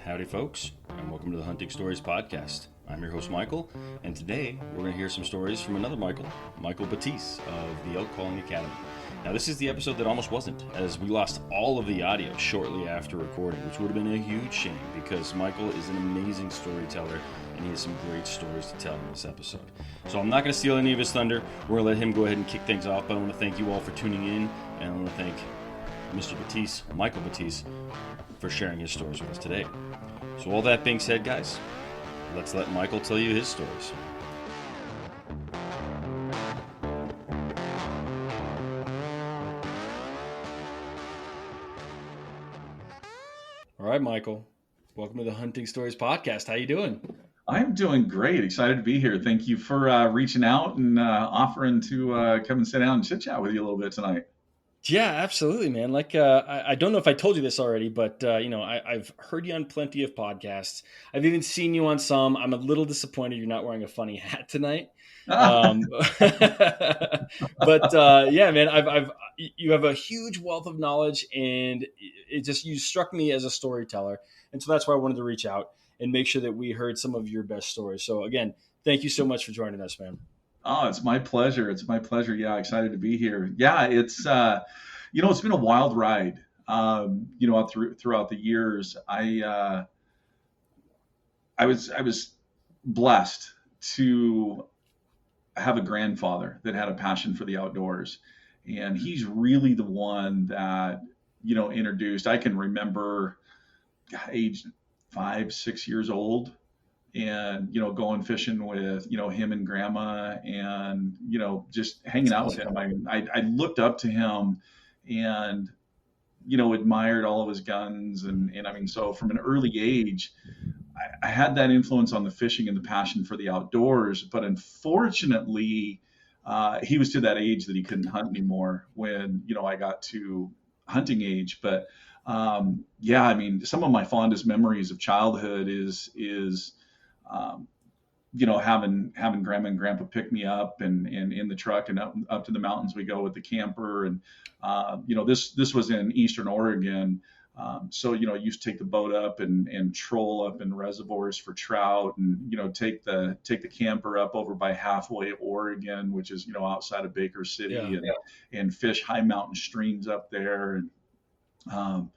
Howdy, folks, and welcome to the Hunting Stories Podcast. I'm your host, Michael, and today we're going to hear some stories from another Michael Batease of the Elk Calling Academy. Now, this is the episode that almost wasn't, as we lost all of the audio shortly after recording, which would have been a huge shame because Michael is an amazing storyteller and he has some great stories to tell in this episode. So I'm not going to steal any of his thunder. We're going to let him go ahead and kick things off, but I want to thank you all for tuning in, and I want to thank Mr. Batease, Michael Batease, for sharing his stories with us today. So all that being said, guys, let's let Michael tell you his stories. All right, Michael, welcome to the Hunting Stories Podcast. How you doing? I'm doing great. Excited to be here. Thank you for reaching out and offering to come and sit down and chit chat with you a little bit tonight. Yeah, absolutely, man. I don't know if I told you this already, but I've heard you on plenty of podcasts. I've even seen you on some. I'm a little disappointed you're not wearing a funny hat tonight. But yeah, man, you have a huge wealth of knowledge, and you struck me as a storyteller, and so that's why I wanted to reach out and make sure that we heard some of your best stories. So again, thank you so much for joining us, man. Oh, it's my pleasure. It's my pleasure. Yeah, excited to be here. Yeah, it's it's been a wild ride. Throughout the years, I was blessed to have a grandfather that had a passion for the outdoors, and he's really the one that introduced. I can remember, age 5, 6 years old, and going fishing with him and grandma, and just hanging out with him. I looked up to him and admired all of his guns, and I mean, so from an early age I had that influence on the fishing and the passion for the outdoors. But unfortunately he was to that age that he couldn't hunt anymore when I got to hunting age. But yeah, I mean, some of my fondest memories of childhood is having grandma and grandpa pick me up and in the truck, and up to the mountains we go with the camper. And this was in Eastern Oregon. So I used to take the boat up and troll up in reservoirs for trout, and take the camper up over by Halfway, Oregon, which is outside of Baker City, and fish high mountain streams up there. And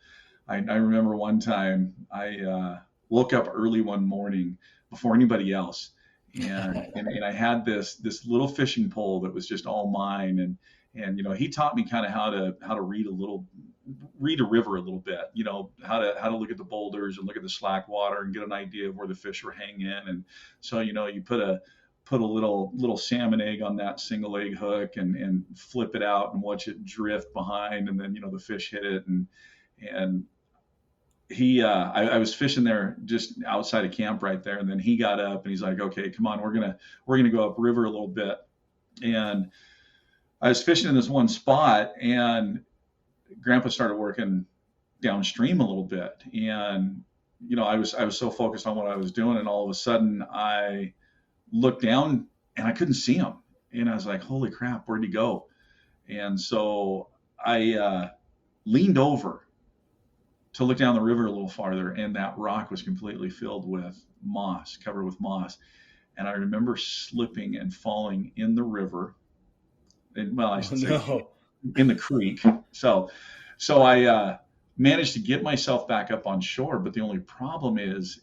I remember one time I woke up early one morning before anybody else, and I had this little fishing pole that was just all mine, and he taught me kind of how to read a river a little bit, how to look at the boulders and look at the slack water and get an idea of where the fish were hanging. And so you put a little salmon egg on that single egg hook and flip it out and watch it drift behind, and then the fish hit it. And I was fishing there just outside of camp right there, and then he got up and he's like, okay, come on, we're gonna go up river a little bit. And I was fishing in this one spot, and grandpa started working downstream a little bit, and I was so focused on what I was doing, and all of a sudden I looked down and I couldn't see him, and I was like, holy crap, where'd he go? And so I leaned over to look down the river a little farther, and that rock was completely filled with moss, covered with moss. And I remember slipping and falling in the river, and I should say in the creek. So I managed to get myself back up on shore, but the only problem is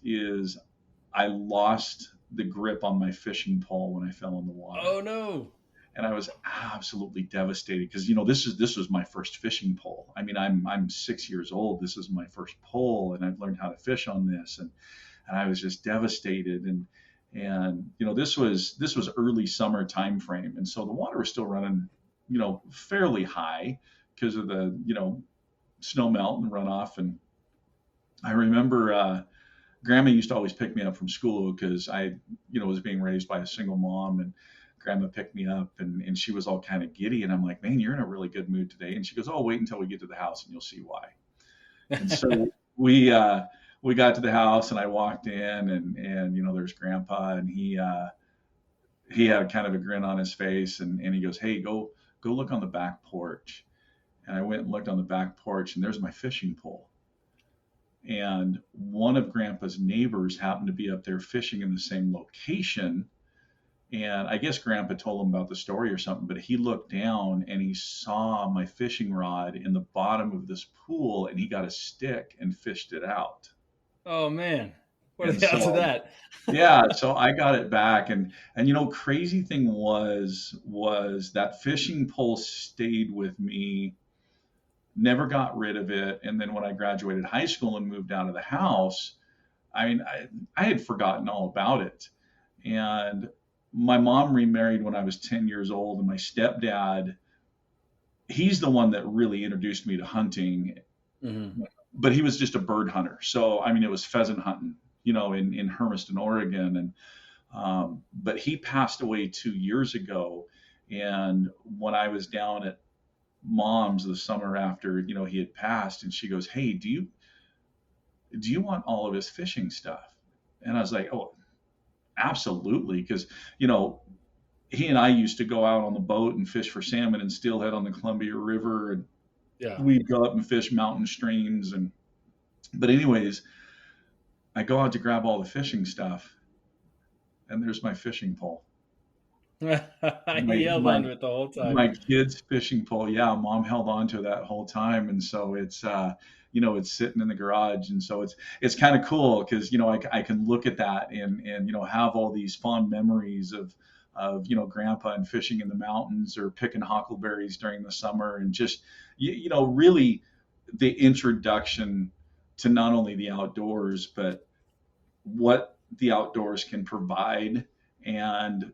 I lost the grip on my fishing pole when I fell in the water. Oh no. And I was absolutely devastated because this was my first fishing pole. I mean, I'm 6 years old. This is my first pole, and I've learned how to fish on this, and I was just devastated. And this was early summer time frame, and so the water was still running fairly high because of the snow melt and runoff. And I remember grandma used to always pick me up from school because I was being raised by a single mom, and grandma picked me up, and she was all kind of giddy, and I'm like, man, you're in a really good mood today. And she goes, oh, wait until we get to the house and you'll see why. And so we got to the house, and I walked in, and there's grandpa, and he had kind of a grin on his face, and he goes, hey, go look on the back porch. And I went and looked on the back porch, and there's my fishing pole. And one of Grandpa's neighbors happened to be up there fishing in the same location. And I guess Grandpa told him about the story or something, but he looked down and he saw my fishing rod in the bottom of this pool, and he got a stick and fished it out. Oh man, what are And the odds of so, that? yeah, so I got it back, and crazy thing was that fishing pole stayed with me, never got rid of it. And then when I graduated high school and moved out of the house, I mean, I had forgotten all about it. And my mom remarried when I was 10 years old, and my stepdad, he's the one that really introduced me to hunting, Mm-hmm. but he was just a bird hunter. So, I mean, it was pheasant hunting, in Hermiston, Oregon. And, but he passed away 2 years ago. And when I was down at mom's the summer after, he had passed, and she goes, "Hey, do you want all of his fishing stuff?" And I was like, "Oh, absolutely." Because, you know, he and I used to go out on the boat and fish for salmon and steelhead on the Columbia River, and Yeah. we'd go up and fish mountain streams. But anyways, I go out to grab all the fishing stuff, and there's my fishing pole. He My held my on to it the whole time. my kid's fishing pole. Yeah, mom held on to that whole time, and so it's sitting in the garage, and so it's kind of cool because I can look at that and have all these fond memories of grandpa and fishing in the mountains or picking huckleberries during the summer, and just really the introduction to not only the outdoors but what the outdoors can provide, and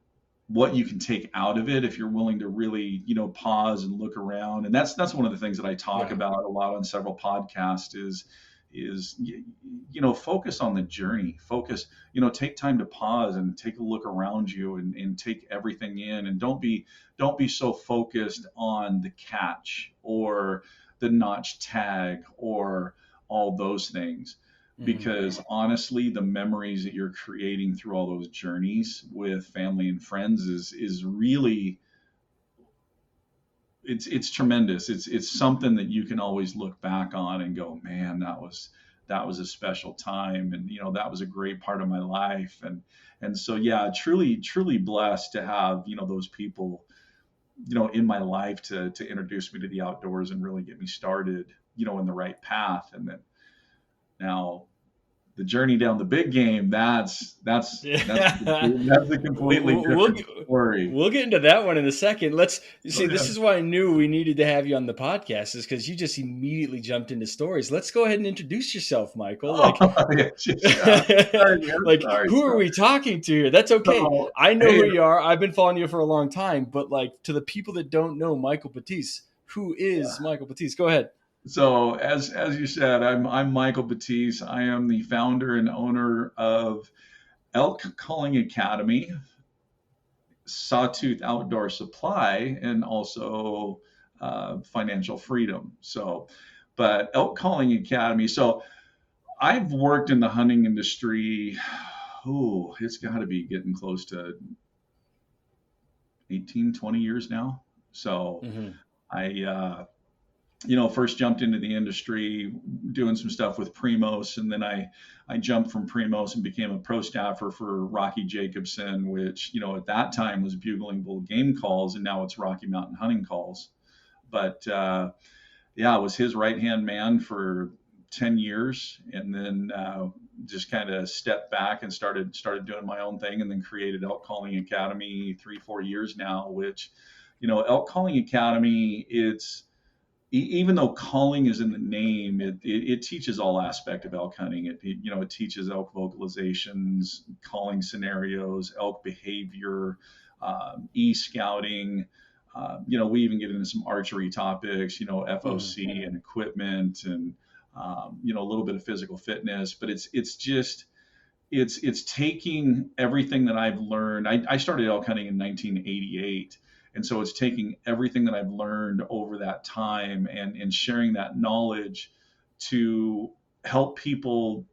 what you can take out of it if you're willing to really pause and look around. And that's one of the things that I talk Yeah. about a lot on several podcasts is focus on the journey. Focus, take time to pause and take a look around you, and take everything in, and don't be so focused on the catch or the notch tag or all those things. Mm-hmm. Because honestly, the memories that you're creating through all those journeys with family and friends is really, it's tremendous. It's something that you can always look back on and go, man, that was a special time, and that was a great part of my life. And so, yeah, truly blessed to have those people in my life to introduce me to the outdoors and really get me started in the right path. And then now the journey down the big game, Yeah. that's a completely We'll different story. we'll get into that one in a second. Let's see. Oh, This yeah. is why I knew we needed to have you on the podcast, is because you just immediately jumped into stories. Let's go ahead and introduce yourself, Michael. Oh, Like, yeah, yeah. Sorry, man. like, Sorry, who are sorry. we talking to here? That's okay. So, I know hey, who you are. I've been following you for a long time. But like, to the people that don't know Michael Batease, who is Michael Batease? Go ahead. so as you said, I'm Michael Batease. I am the founder and owner of Elk Calling Academy, Sawtooth Outdoor Supply, and also Financial Freedom. So, but Elk Calling Academy. So I've worked in the hunting industry. Oh, it's got to be getting close to 18, 20 years now. So Mm-hmm. I, first jumped into the industry doing some stuff with Primos, and then I jumped from Primos and became a pro staffer for Rocky Jacobson, which, at that time was Bugling Bull Game Calls, and now it's Rocky Mountain Hunting Calls. But yeah, I was his right hand man for 10 years, and then just kind of stepped back and started doing my own thing, and then created Elk Calling Academy 3-4 years now, which, Elk Calling Academy, even though calling is in the name, it teaches all aspect of elk hunting. It teaches elk vocalizations, calling scenarios, elk behavior, e-scouting. We even get into some archery topics, Mm-hmm. FOC and equipment, and a little bit of physical fitness. But it's taking everything that I've learned. I started elk hunting in 1988. And so it's taking everything that I've learned over that time and sharing that knowledge to help people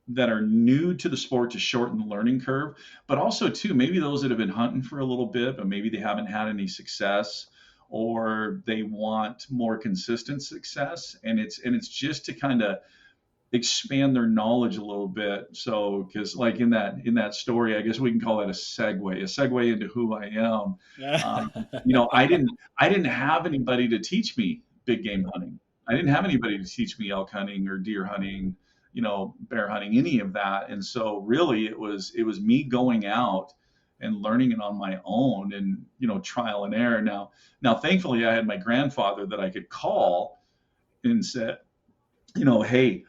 that are new to the sport to shorten the learning curve, but also too, maybe those that have been hunting for a little bit, but maybe they haven't had any success, or they want more consistent success. And it's just to kind of expand their knowledge a little bit. So, because like in that story, I guess we can call that a segue into who I am. I didn't have anybody to teach me big game hunting. I didn't have anybody to teach me elk hunting or deer hunting, bear hunting, any of that. And so really it was me going out and learning it on my own, and trial and error. Now thankfully I had my grandfather that I could call and say, hey,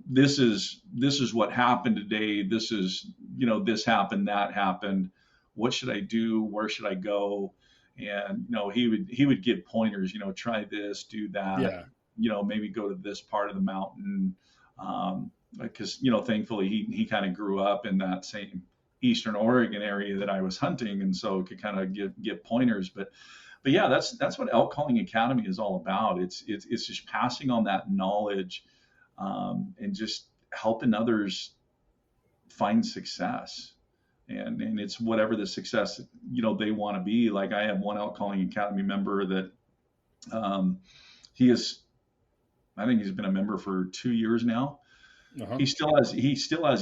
this is what happened today. This happened, that happened. What should I do? Where should I go? And he would give pointers. Try this, do that. Yeah. Maybe go to this part of the mountain. Because thankfully he kind of grew up in that same Eastern Oregon area that I was hunting, and so could kind of give pointers. But yeah, that's what Elk Calling Academy is all about. It's just passing on that knowledge, and just helping others find success. And it's whatever the success they want to be. Like, I have one Elk Calling Academy member that I think he's been a member for 2 years now. Uh-huh. He still has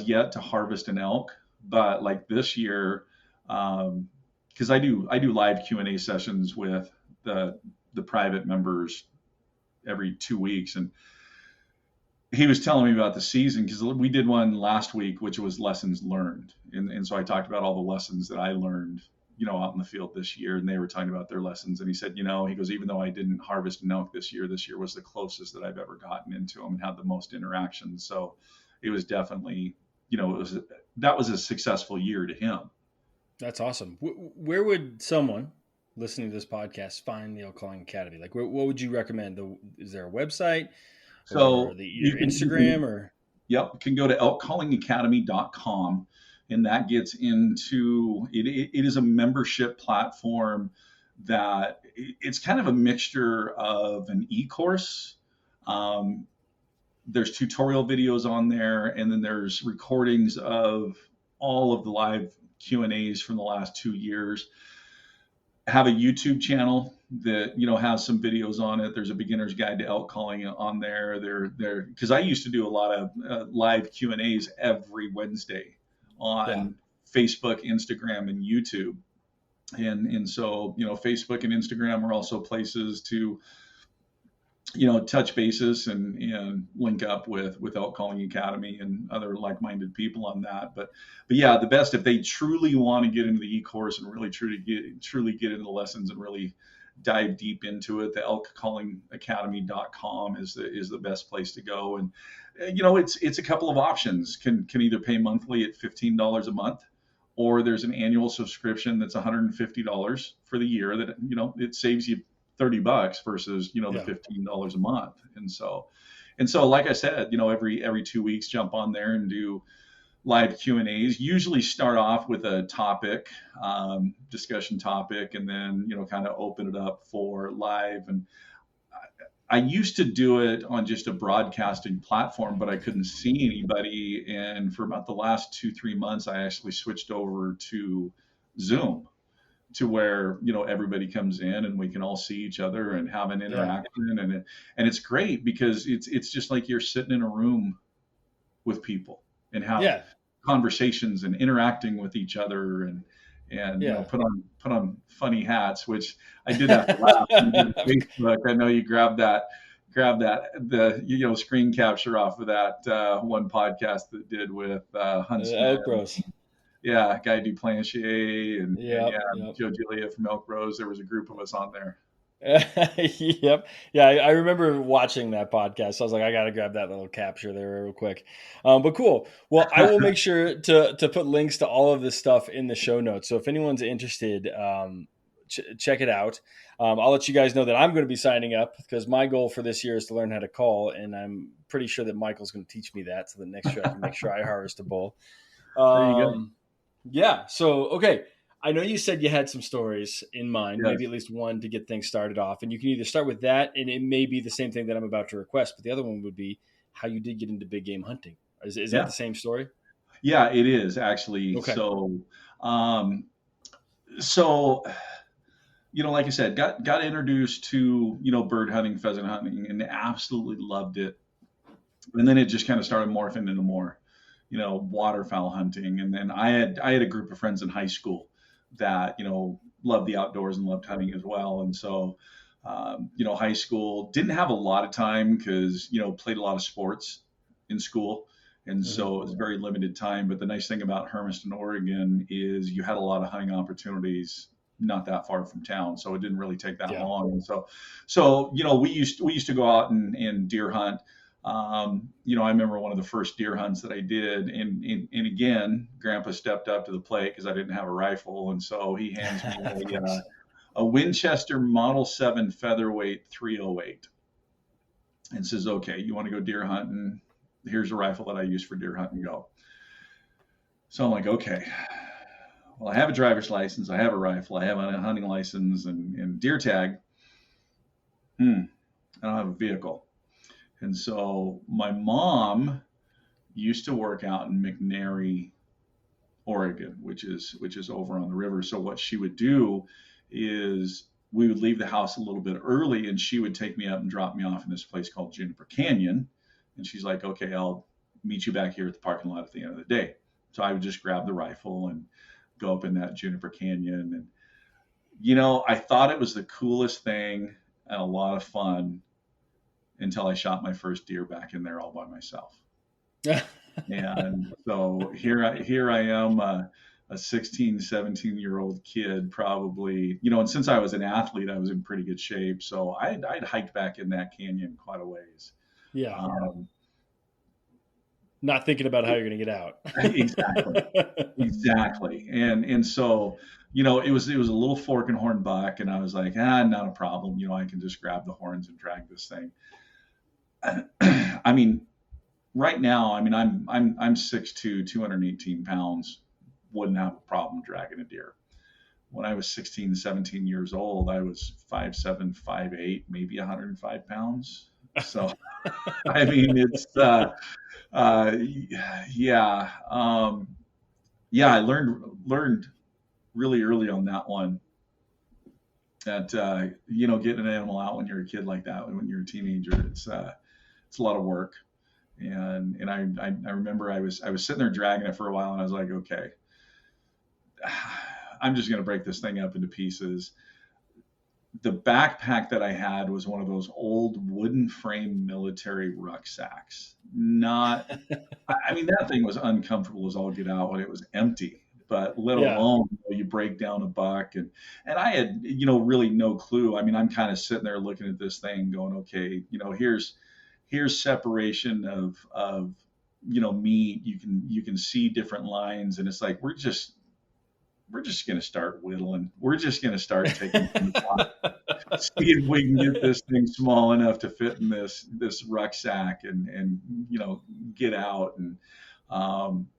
yet to harvest an elk, but like this year, because I do live Q&A sessions with the private members every 2 weeks, and he was telling me about the season, because we did one last week, which was lessons learned, and so I talked about all the lessons that I learned, out in the field this year, and they were talking about their lessons, and he said, he goes, even though I didn't harvest an elk this year was the closest that I've ever gotten into them and had the most interactions. So it was definitely, that was a successful year to him. That's awesome. Where would someone listening to this podcast find the Elk Calling Academy? Like, what would you recommend? Is there a website? So Your Instagram or? Yep, you can go to elkcallingacademy.com, and that gets into it. It is a membership platform that it's kind of a mixture of an e-course. There's tutorial videos on there, and then there's recordings of all of the live Q&As from the last 2 years. Have a YouTube channel that has some videos on it. There's a beginner's guide to elk calling on there. There because I used to do a lot of live Q&As every Wednesday on Facebook, Instagram, and YouTube. And so Facebook and Instagram are also places to touch bases and link up with Elk Calling Academy and other like-minded people on that. But yeah, the best, if they truly want to get into the e-course and really truly get into the lessons and really dive deep into it, the elkcallingacademy.com is the best place to go. And it's a couple of options. Can either pay monthly at $15 a month, or there's an annual subscription that's $150 for the year that it saves you $30 versus the $15 a month. And so like I said, every 2 weeks, jump on there and do live Q&As. Usually start off with a topic, discussion topic, and then kind of open it up for live. And I used to do it on just a broadcasting platform, but I couldn't see anybody. And for about the last 2-3 months, I actually switched over to Zoom, to where everybody comes in and we can all see each other and have an interaction. And it's great because it's just like you're sitting in a room with people and have conversations and interacting with each other, and put on funny hats, which I did have to laugh. Facebook, I know you grabbed the screen capture off of that one podcast that did with Huntsman. Elk Bros. Yeah, Guy Duplantier and Joe Julia from Elk Bros. There was a group of us on there. Yep. Yeah, I remember watching that podcast. So I was like, I got to grab that little capture there real quick. But cool. Well, I will make sure to put links to all of this stuff in the show notes. So if anyone's interested, check it out. I'll let you guys know that I'm going to be signing up, because my goal for this year is to learn how to call. And I'm pretty sure that Michael's going to teach me that. So that next year I can make sure I harvest a bull. There you go. Yeah. So, okay. I know you said you had some stories in mind, Yes. maybe at least one to get things started off. And you can either start with that, and it may be the same thing that I'm about to request, but the other one would be how you did get into big game hunting. Is that the same story? Yeah, it is actually. Okay. So, like I said, got introduced to, bird hunting, pheasant hunting, and absolutely loved it. And then it just kind of started morphing into more, waterfowl hunting. And then I had a group of friends in high school that, loved the outdoors and loved hunting as well. And so, high school didn't have a lot of time because, played a lot of sports in school. And Hmm. so it was very limited time. But the nice thing about Hermiston, Oregon is you had a lot of hunting opportunities not that far from town. So it didn't really take that Yeah. long. And so, we used to go out and deer hunt. I remember one of the first deer hunts that I did, and again, Grandpa stepped up to the plate because I didn't have a rifle, and so he hands me Of course. a Winchester Model 7 featherweight 308, and says, "Okay, you want to go deer hunting? Here's a rifle that I use for deer hunting. Go." So I'm like, "Okay, well, I have a driver's license, I have a rifle, I have a hunting license, and deer tag. I don't have a vehicle." And so my mom used to work out in McNairy, Oregon, which is over on the river. So what she would do is we would leave the house a little bit early, and she would take me up and drop me off in this place called Juniper Canyon. And she's like, "Okay, I'll meet you back here at the parking lot at the end of the day." So I would just grab the rifle and go up in that Juniper Canyon. And I thought it was the coolest thing and a lot of fun until I shot my first deer back in there all by myself. And so here I am, a 16, 17-year-old kid, probably, and since I was an athlete, I was in pretty good shape. So I'd hiked back in that canyon quite a ways. Yeah. Um, Not thinking about how you're going to get exactly, out. exactly. And so, it was a little fork and horn buck, and I was like, not a problem. I can just grab the horns and drag this thing. I mean, right now, I mean, I'm 6'2", 218 pounds. Wouldn't have a problem dragging a deer. When I was 16, 17 years old, I was 5'7", 5'8", maybe 105 pounds. So, I mean, it's, uh, yeah, yeah, I learned really early on that one that, getting an animal out when you're a kid like that, when you're a teenager, it's a lot of work. And I remember I was sitting there dragging it for a while, and I was like, okay, I'm just going to break this thing up into pieces. The backpack that I had was one of those old wooden frame military rucksacks. Not, I mean, that thing was uncomfortable as all get out when it was empty. But let Yeah. alone you break down a buck, and I had really no clue. I mean, I'm kind of sitting there looking at this thing, going, okay, here's separation of meat. You can see different lines, and it's like we're just going to start whittling. We're just going to start taking things off, see if we can get this thing small enough to fit in this rucksack, and get out. And um,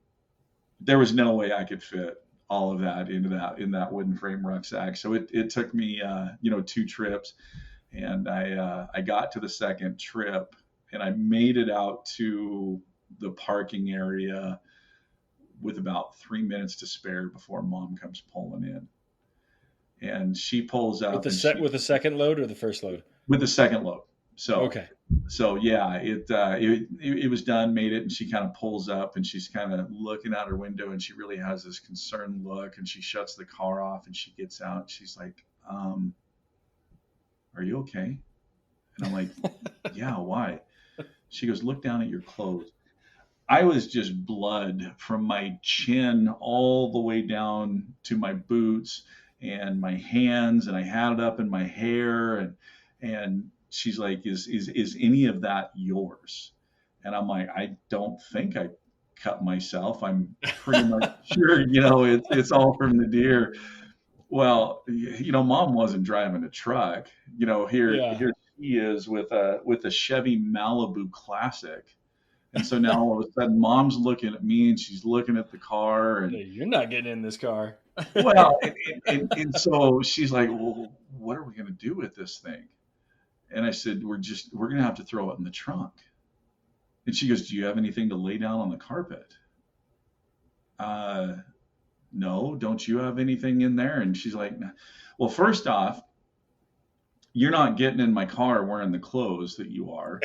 there was no way I could fit all of that in that wooden frame rucksack. So it took me 2 trips, and I got to the second trip, and I made it out to the parking area with about 3 minutes to spare before Mom comes pulling in. And she pulls with up, the and set with the second load or the first load? with the second load. So Okay. so yeah, it was done, made it, and she kind of pulls up, and she's kind of looking out her window, and she really has this concerned look, and she shuts the car off, and she gets out, and she's like, "Are you okay?" And I'm like, "Yeah, why?" She goes, "Look down at your clothes." I was just blood from my chin all the way down to my boots and my hands, and I had it up in my hair, and she's like, "Is any of that yours?" And I'm like, "I don't think I cut myself. I'm pretty much sure, it's all from the deer." Well, Mom wasn't driving a truck. Yeah. Here she is with a Chevy Malibu Classic. And so now all of a sudden, Mom's looking at me, and she's looking at the car, No, and you're not getting in this car. well, and so she's like, "Well, what are we going to do with this thing?" And I said, "We're going to have to throw it in the trunk." And she goes, "Do you have anything to lay down on the carpet?" Uh, no, don't you have anything in there? And she's like, "No." Well, first off, you're not getting in my car wearing the clothes that you are.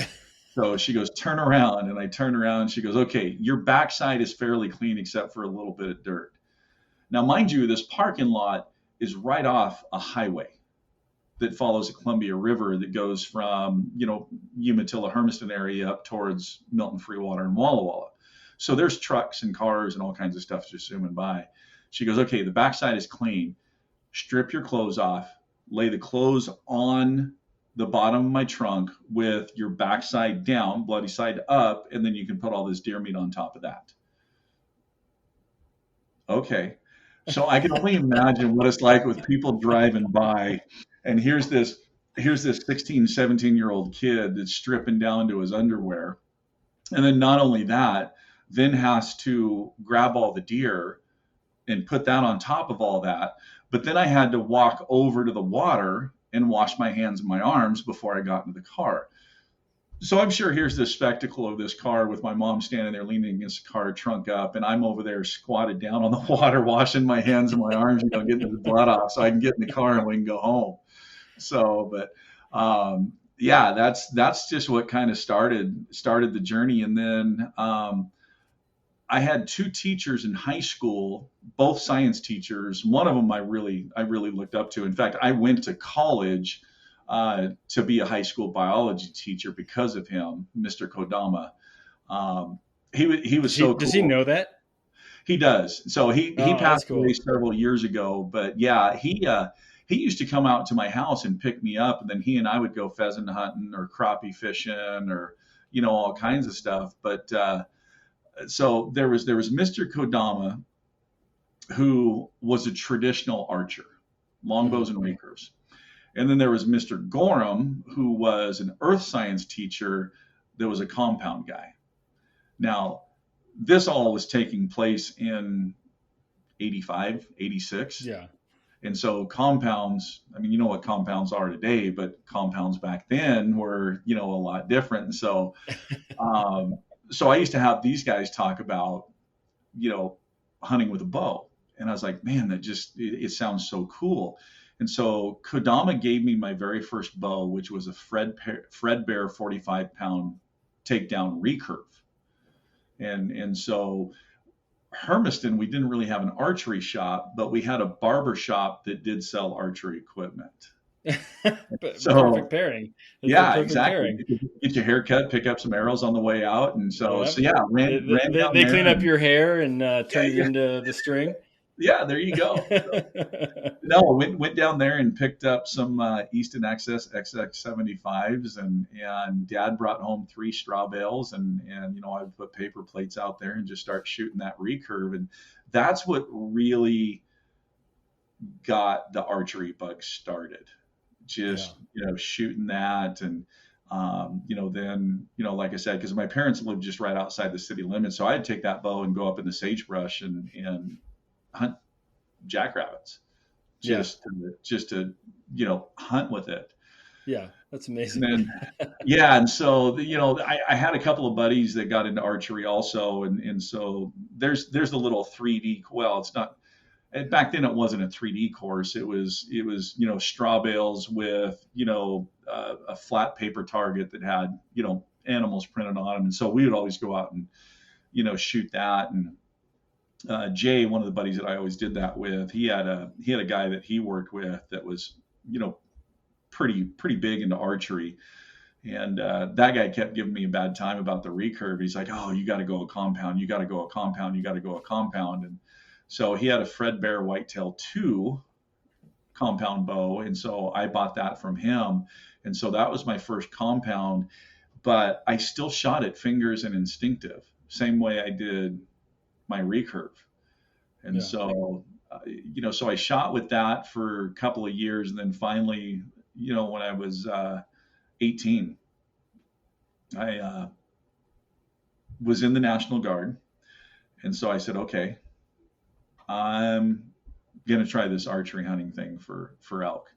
So she goes, turn around. And I turn around. She goes, okay, your backside is fairly clean except for a little bit of dirt. Now, mind you, this parking lot is right off a highway that follows the Columbia River that goes from, Umatilla, Hermiston area up towards Milton, Freewater, and Walla Walla. So there's trucks and cars and all kinds of stuff just zooming by. She goes, okay, the backside is clean. Strip your clothes off, lay the clothes on the bottom of my trunk with your backside down, bloody side up, and then you can put all this deer meat on top of that. Okay. So I can only imagine what it's like with people driving by, and here's this 16, 17-year-old kid that's stripping down to his underwear. And then not only that, then has to grab all the deer and put that on top of all that. But then I had to walk over to the water and wash my hands and my arms before I got into the car. So I'm sure here's the spectacle of this car with my mom standing there leaning against the car, trunk up, and I'm over there squatted down on the water, washing my hands and my arms, getting the blood off so I can get in the car and we can go home. So, but yeah, that's just what kind of started the journey. And then I had two teachers in high school, both science teachers. One of them I really looked up to. In fact, I went to college to be a high school biology teacher because of him, Mr. Kodama. He was so cool. Does he know that? He does. So he passed away several years ago, but yeah, he used to come out to my house and pick me up, and then he and I would go pheasant hunting or crappie fishing or all kinds of stuff. But so there was Mr. Kodama, who was a traditional archer, longbows and recurves. And then there was Mr. Gorham, who was an earth science teacher that was a compound guy. Now, this all was taking place in 85, 86. Yeah. And so compounds, I mean, you know what compounds are today, but compounds back then were, a lot different. And so, so I used to have these guys talk about, hunting with a bow. And I was like, man, it sounds so cool. And so Kodama gave me my very first bow, which was a Fredbear 45-pound takedown recurve. And so Hermiston, we didn't really have an archery shop, but we had a barber shop that did sell archery equipment. Perfect pairing. Yeah, exactly. Pairing. Get your hair cut, pick up some arrows on the way out. And so, they clean up your hair and turn it into the string. Yeah, there you go. No, went down there and picked up some Easton XS XX75s, and Dad brought home 3 straw bales, and I would put paper plates out there and just start shooting that recurve, and that's what really got the archery bug started. Just shooting that, and then like I said, because my parents lived just right outside the city limits, so I'd take that bow and go up in the sagebrush and hunt jackrabbits, just to hunt with it. Yeah, that's amazing. And then, and so I had a couple of buddies that got into archery also, and so there's the little 3D. Well, it's not. Back then it wasn't a 3D course. It was straw bales with a flat paper target that had animals printed on them, and so we would always go out and shoot that. And Jay, one of the buddies that I always did that with, he had a guy that he worked with that was, pretty big into archery. And that guy kept giving me a bad time about the recurve. He's like, oh, you got to go a compound. You got to go a compound. You got to go a compound. And so he had a Fredbear Whitetail 2 compound bow. And so I bought that from him. And so that was my first compound, but I still shot it fingers and instinctive, same way I did my recurve. And so I shot with that for a couple of years, and then finally, when I was 18, I was in the National Guard, and so I said, okay, I'm gonna try this archery hunting thing for elk.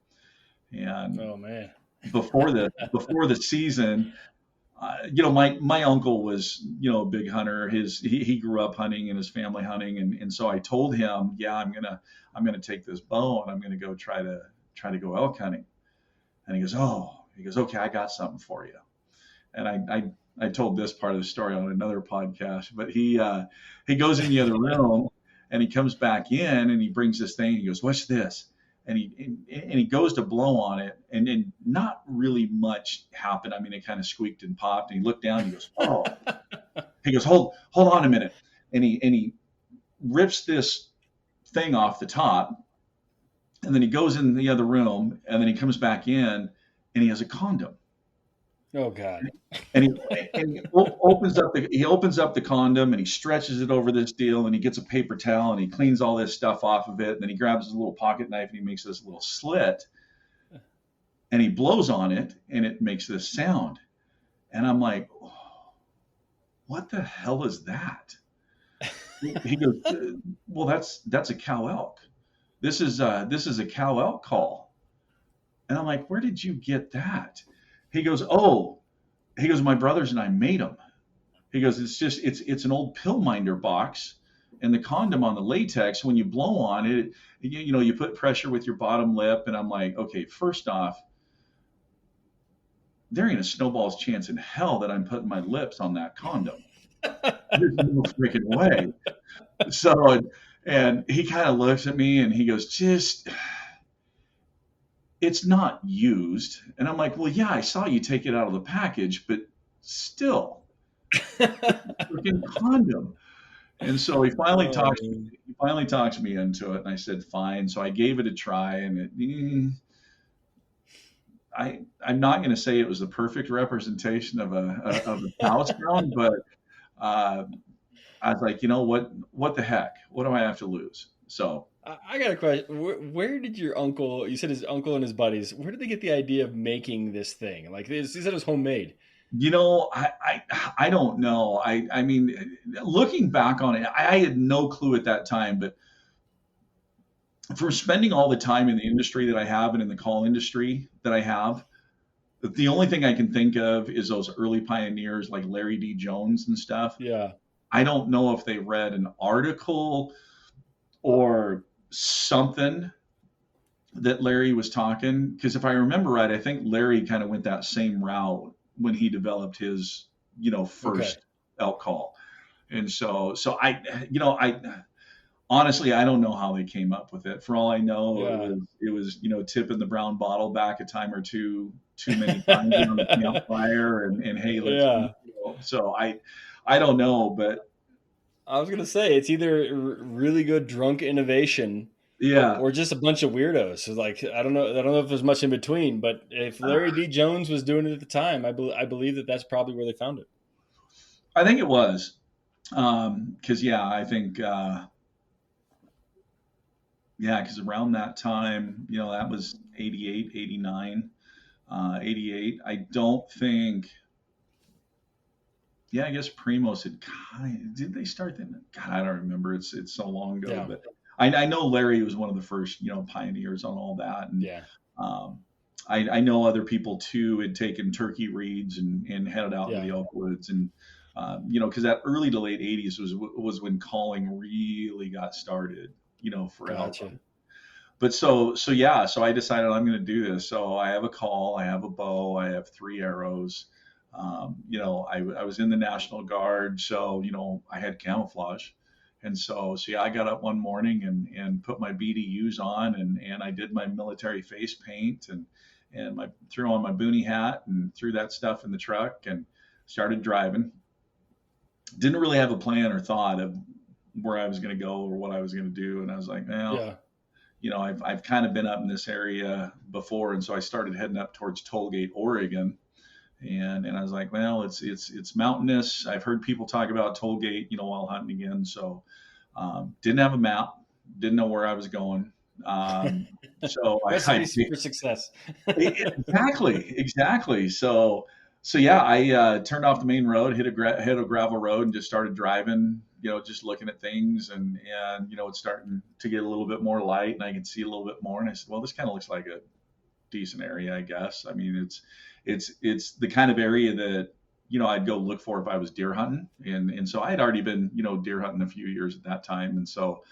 And oh man, before the season, my uncle was, a big hunter. He grew up hunting and his family hunting. And so I told him, I'm going to take this bow and I'm going to go try to go elk hunting. And he goes, okay, I got something for you. And I told this part of the story on another podcast, but he goes in the other room and he comes back in and he brings this thing. And he goes, "What's this?" And he goes to blow on it, and not really much happened. I mean, it kind of squeaked and popped. And he looked down. And he goes, "Oh." He goes, "Hold on a minute." And he rips this thing off the top, and then he goes in the other room, and then he comes back in, and he has a condom. Oh God! And he opens up the condom, and he stretches it over this deal, and he gets a paper towel, and he cleans all this stuff off of it, and then he grabs his little pocket knife and he makes this little slit, and he blows on it, and it makes this sound, and I'm like, oh, what the hell is that? He goes, well, that's a cow elk. This is a cow elk call, and I'm like, where did you get that? He goes, my brothers and I made them. He goes, it's an old pill minder box, and the condom on the latex, when you blow on it, you put pressure with your bottom lip. And I'm like, okay, first off, there ain't a snowball's chance in hell that I'm putting my lips on that condom. There's no freaking way. So, and he kind of looks at me and he goes, it's not used. And I'm like, well, yeah, I saw you take it out of the package, but still, freaking condom. And so he finally talks me into it, and I said, fine. So I gave it a try, and I'm not going to say it was the perfect representation of a cow sound, but I was like, you know what the heck? What do I have to lose? So I got a question. Where did your uncle? You said his uncle and his buddies. Where did they get the idea of making this thing? Like he said, it was homemade. I don't know. I mean, looking back on it, I had no clue at that time. But from spending all the time in the industry that I have and in the call industry that I have, the only thing I can think of is those early pioneers like Larry D. Jones and stuff. Yeah. I don't know if they read an article or something that Larry was talking, because if I remember right, I think Larry kind of went that same route when he developed his, first elk call. And so I honestly, I don't know how they came up with it. For all I know, it was tipping the brown bottle back a time or too many times on the campfire, and hey, let's so I don't know, but I was gonna say it's either really good drunk innovation, or just a bunch of weirdos. So like I don't know if there's much in between. But if Larry D. Jones was doing it at the time, I believe that that's probably where they found it. I think it was, because I think because around that time, that was 88, 89, 88. I don't think. Yeah, I guess Primos did they start then? God, I don't remember. It's so long ago, but I know Larry was one of the first, pioneers on all that. And I know other people too had taken turkey reeds and headed out to the elk woods, and because that early to late 80s was when calling really got started, for elk. But so I decided I'm going to do this. So I have a call, I have a bow, I have 3 arrows. I was in the National Guard, so I had camouflage, and so I got up one morning and put my BDUs on, and I did my military face paint and threw on my boonie hat and threw that stuff in the truck and started driving. Didn't really have a plan or thought of where I was going to go or what I was going to do, and I was like, I've kind of been up in this area before, and so I started heading up towards Tollgate, Oregon. And I was like, well, it's mountainous. I've heard people talk about Tollgate, while hunting again. So didn't have a map, didn't know where I was going. So recipe for success. Exactly. So I turned off the main road, hit a gravel road, and just started driving. Just looking at things, and it's starting to get a little bit more light, and I could see a little bit more. And I said, well, this kind of looks like a decent area, I guess. I mean, it's the kind of area that I'd go look for if I was deer hunting, and so I had already been deer hunting a few years at that time, and so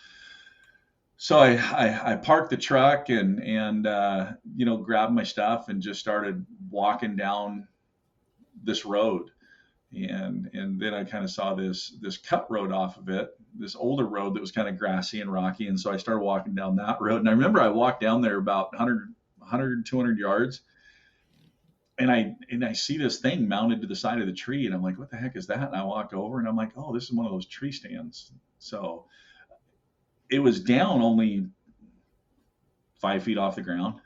I parked the truck and grabbed my stuff and just started walking down this road. And then I kind of saw this cut road off of it, this older road that was kind of grassy and rocky. And so I started walking down that road. And I remember I walked down there about 200 yards, and I see this thing mounted to the side of the tree, and I'm like, what the heck is that? And I walked over, and I'm like, oh, this is one of those tree stands. So it was down only 5 feet off the ground.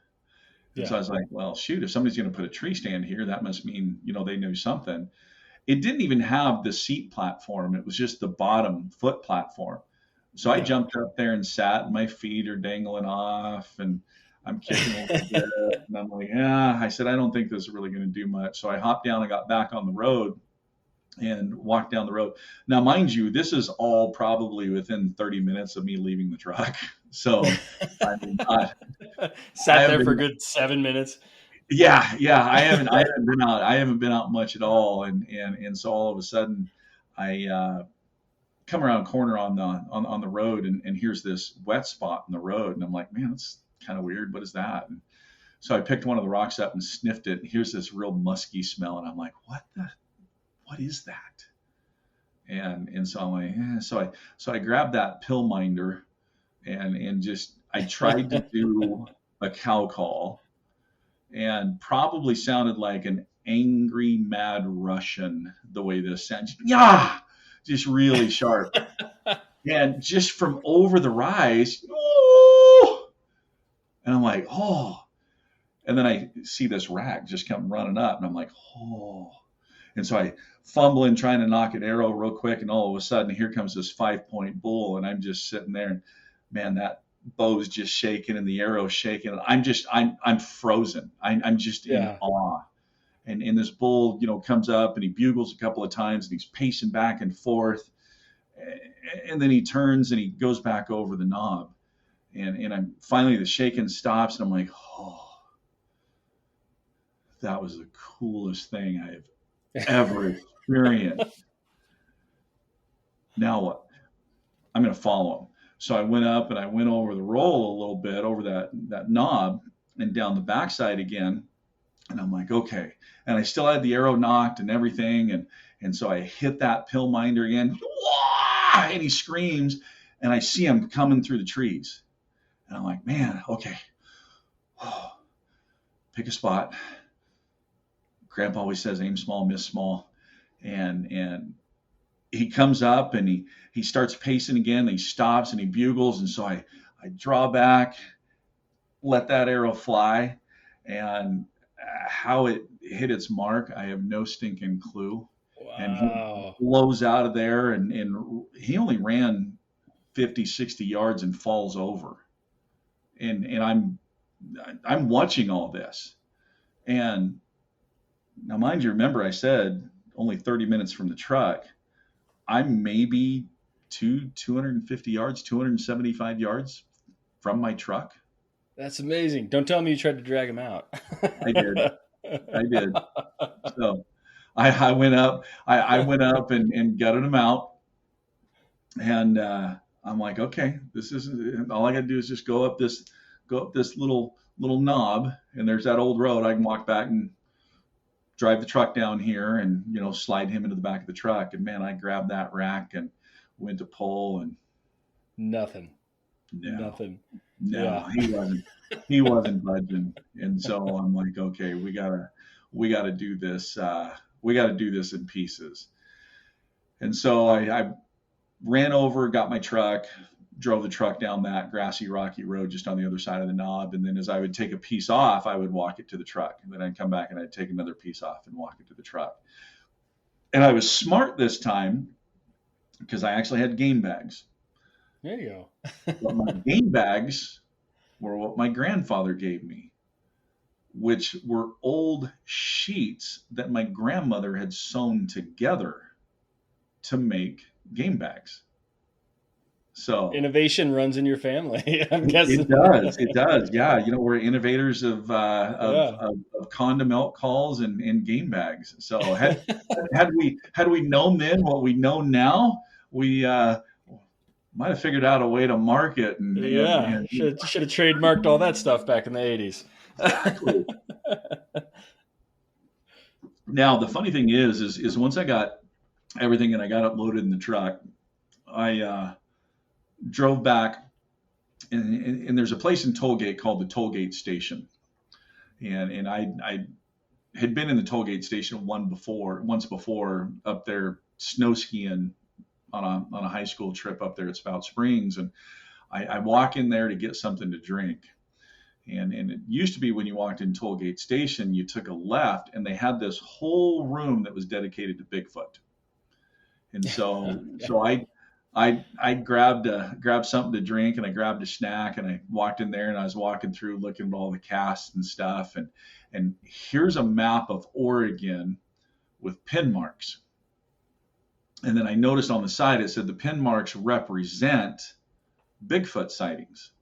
And so I was like, well, shoot, if somebody's going to put a tree stand here, that must mean, they knew something. It didn't even have the seat platform. It was just the bottom foot platform. So I jumped up there and sat, and my feet are dangling off, and I'm kicking a little bit. And I'm like, I said, I don't think this is really going to do much. So I hopped down and got back on the road and walked down the road. Now, mind you, this is all probably within 30 minutes of me leaving the truck. So I mean, sat there for a good 7 minutes. Yeah. I haven't been out much at all. And so all of a sudden I come around a corner on the road, and here's this wet spot in the road. And I'm like, man, that's kind of weird. What is that? And so I picked one of the rocks up and sniffed it. And here's this real musky smell. And I'm like, what is that? And so I'm like, so I grabbed that pill minder and just, I tried to do a cow call, and probably sounded like an angry, mad Russian the way this sounds. Yeah, just really sharp. And just from over the rise, oh, and I'm like, oh. And then I see this rack just come running up, and I'm like, oh. And so I fumbling, trying to knock an arrow real quick, and all of a sudden, here comes this 5-point bull, and I'm just sitting there, and man, that bow's just shaking and the arrow's shaking. And I'm frozen. I'm just in awe. And this bull, comes up, and he bugles a couple of times, and he's pacing back and forth. And then he turns and he goes back over the knob. And I'm finally, the shaking stops, and I'm like, oh, that was the coolest thing I've ever experienced. Now what? I'm going to follow him. So I went up and I went over the roll a little bit, over that knob, and down the backside again. And I'm like, okay. And I still had the arrow knocked and everything. And so I hit that pill minder again. And he screams, and I see him coming through the trees. And I'm like, man, okay. Pick a spot. Grandpa always says, aim small, miss small. And he comes up, and he starts pacing again. He stops and he bugles. And so I draw back, let that arrow fly, and how it hit its mark, I have no stinking clue. Wow. And he blows out of there, and he only ran 50, 60 yards and falls over. And I'm watching all this. And now, mind you, remember I said only 30 minutes from the truck. I'm maybe 250 yards, 275 yards from my truck. That's amazing. Don't tell me you tried to drag him out. I did. So I went up. I went up and gutted him out. And I'm like, okay, this isn't all I got to do is just go up this little knob, and there's that old road. I can walk back and drive the truck down here, and slide him into the back of the truck. And man, I grabbed that rack and went to pull, and nothing. No, yeah. he wasn't budging. And so I'm like, okay, we gotta do this. We got to do this in pieces. And so I ran over, got my truck, drove the truck down that grassy, rocky road just on the other side of the knob. And then as I would take a piece off, I would walk it to the truck. And then I'd come back and I'd take another piece off and walk it to the truck. And I was smart this time because I actually had game bags. There you go. But my game bags were what my grandfather gave me, which were old sheets that my grandmother had sewn together to make game bags. So innovation runs in your family. I'm guessing it does. Yeah, we're innovators of Conda milk calls and game bags. So had we known then what we know now, we might have figured out a way to market. Should have trademarked all that stuff back in the 80s. Exactly. Now the funny thing is once I got everything and I got it loaded in the truck, I drove back, and there's a place in Tollgate called the Tollgate Station, and I had been in the Tollgate Station once before up there snow skiing on a high school trip up there at Spout Springs, and I walk in there to get something to drink. And it used to be when you walked in Tollgate Station, you took a left, and they had this whole room that was dedicated to Bigfoot. And so I grabbed something to drink, and I grabbed a snack, and I walked in there, and I was walking through looking at all the casts and stuff, and here's a map of Oregon with pin marks. And then I noticed on the side it said the pin marks represent Bigfoot sightings.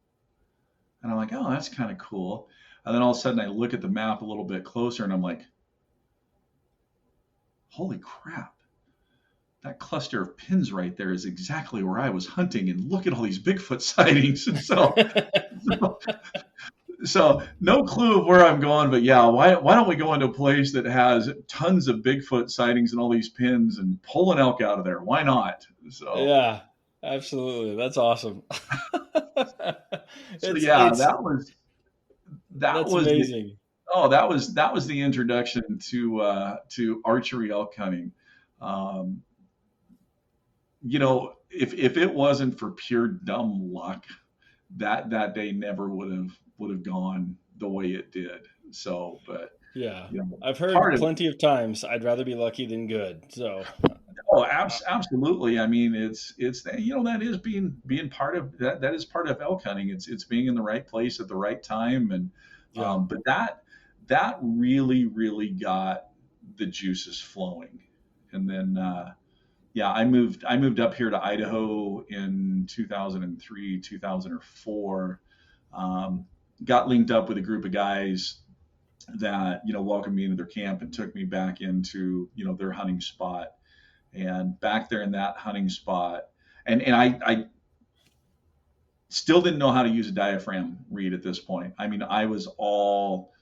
And I'm like, oh, that's kind of cool. And then all of a sudden I look at the map a little bit closer, and I'm like, holy crap. That cluster of pins right there is exactly where I was hunting, and look at all these Bigfoot sightings. And so no clue of where I'm going, but yeah, why don't we go into a place that has tons of Bigfoot sightings and all these pins and pull an elk out of there? Why not? So yeah, absolutely. That's awesome. that was amazing. That was the introduction to archery elk hunting. If it wasn't for pure dumb luck, that day never would have gone the way it did. So, but yeah, I've heard plenty of times I'd rather be lucky than good. So, absolutely. I mean, it's that is being part of that is part of elk hunting. It's being in the right place at the right time, and but that really got the juices flowing, and then. I moved up here to Idaho in 2003, 2004. Got linked up with a group of guys that welcomed me into their camp and took me back into their hunting spot. And back there in that hunting spot, and I still didn't know how to use a diaphragm reed at this point. I mean, I was all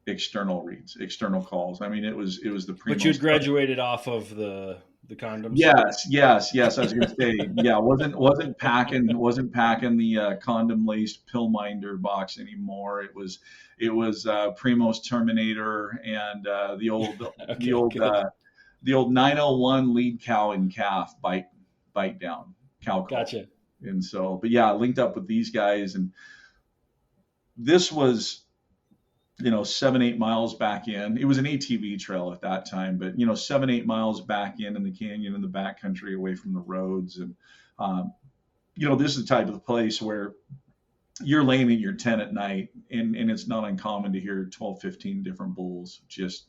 external reeds, external calls. I mean, it was the. But you'd graduated off of the condoms. Yes. I was going to say, wasn't packing the condom laced pill minder box anymore. It was Primo's Terminator and the old 901 lead cow and calf bite down cow call. Gotcha. And so, but yeah, I linked up with these guys, and this was 7-8 miles back in. It was an ATV trail at that time, but 7-8 miles back in the canyon, in the backcountry, away from the roads. And this is the type of place where you're laying in your tent at night, and it's not uncommon to hear 12, 15 different bulls just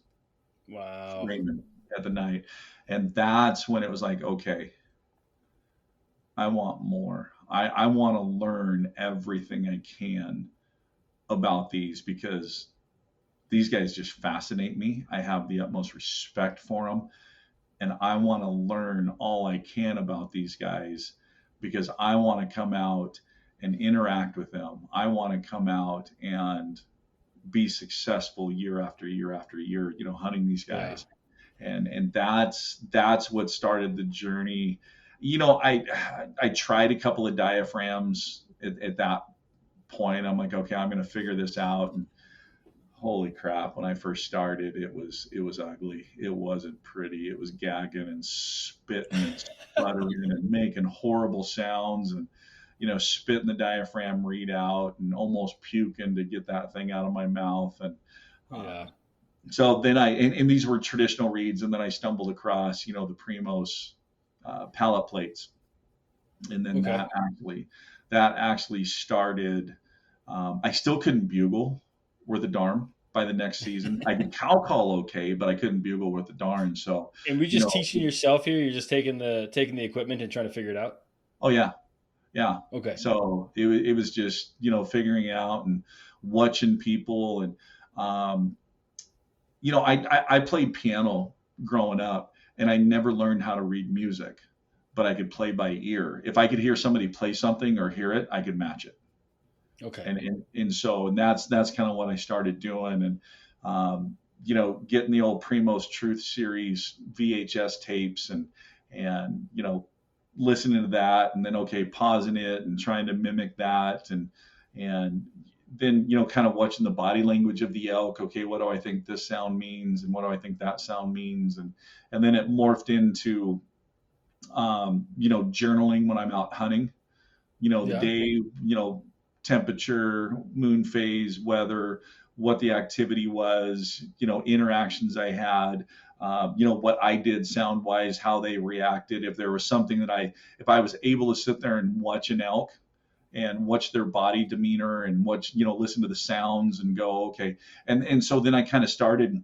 screaming at the night. And that's when it was like, okay, I want more. I want to learn everything I can about these, because these guys just fascinate me. I have the utmost respect for them, and I want to learn all I can about these guys, because I want to come out and interact with them. I want to come out and be successful year after year after year, hunting these guys. Yeah. And that's what started the journey. I tried a couple of diaphragms at that point. I'm like, okay, I'm going to figure this out. And holy crap, when I first started, it was ugly. It wasn't pretty. It was gagging and spitting and sputtering and making horrible sounds, and spitting the diaphragm reed out and almost puking to get that thing out of my mouth. And so then and these were traditional reeds, and then I stumbled across the Primo's pallet plates, and then that actually started. I still couldn't bugle worth a darn by the next season. I could cow call okay, but I couldn't bugle worth a darn. So, and we just teaching yourself here. You're just taking the equipment and trying to figure it out. Oh yeah. Okay. So it was just figuring out and watching people, and I played piano growing up, and I never learned how to read music, but I could play by ear. If I could hear somebody play something or hear it, I could match it. Okay. And so that's kind of what I started doing. And getting the old Primo's Truth Series VHS tapes and listening to that, and then pausing it and trying to mimic that, and then kind of watching the body language of the elk. Okay, what do I think this sound means, and what do I think that sound means, and then it morphed into journaling when I'm out hunting. The day, temperature, moon phase, weather, what the activity was, interactions I had, what I did sound wise, how they reacted. If there was something that if I was able to sit there and watch an elk and watch their body demeanor and listen to the sounds and go, okay. And so then I kind of started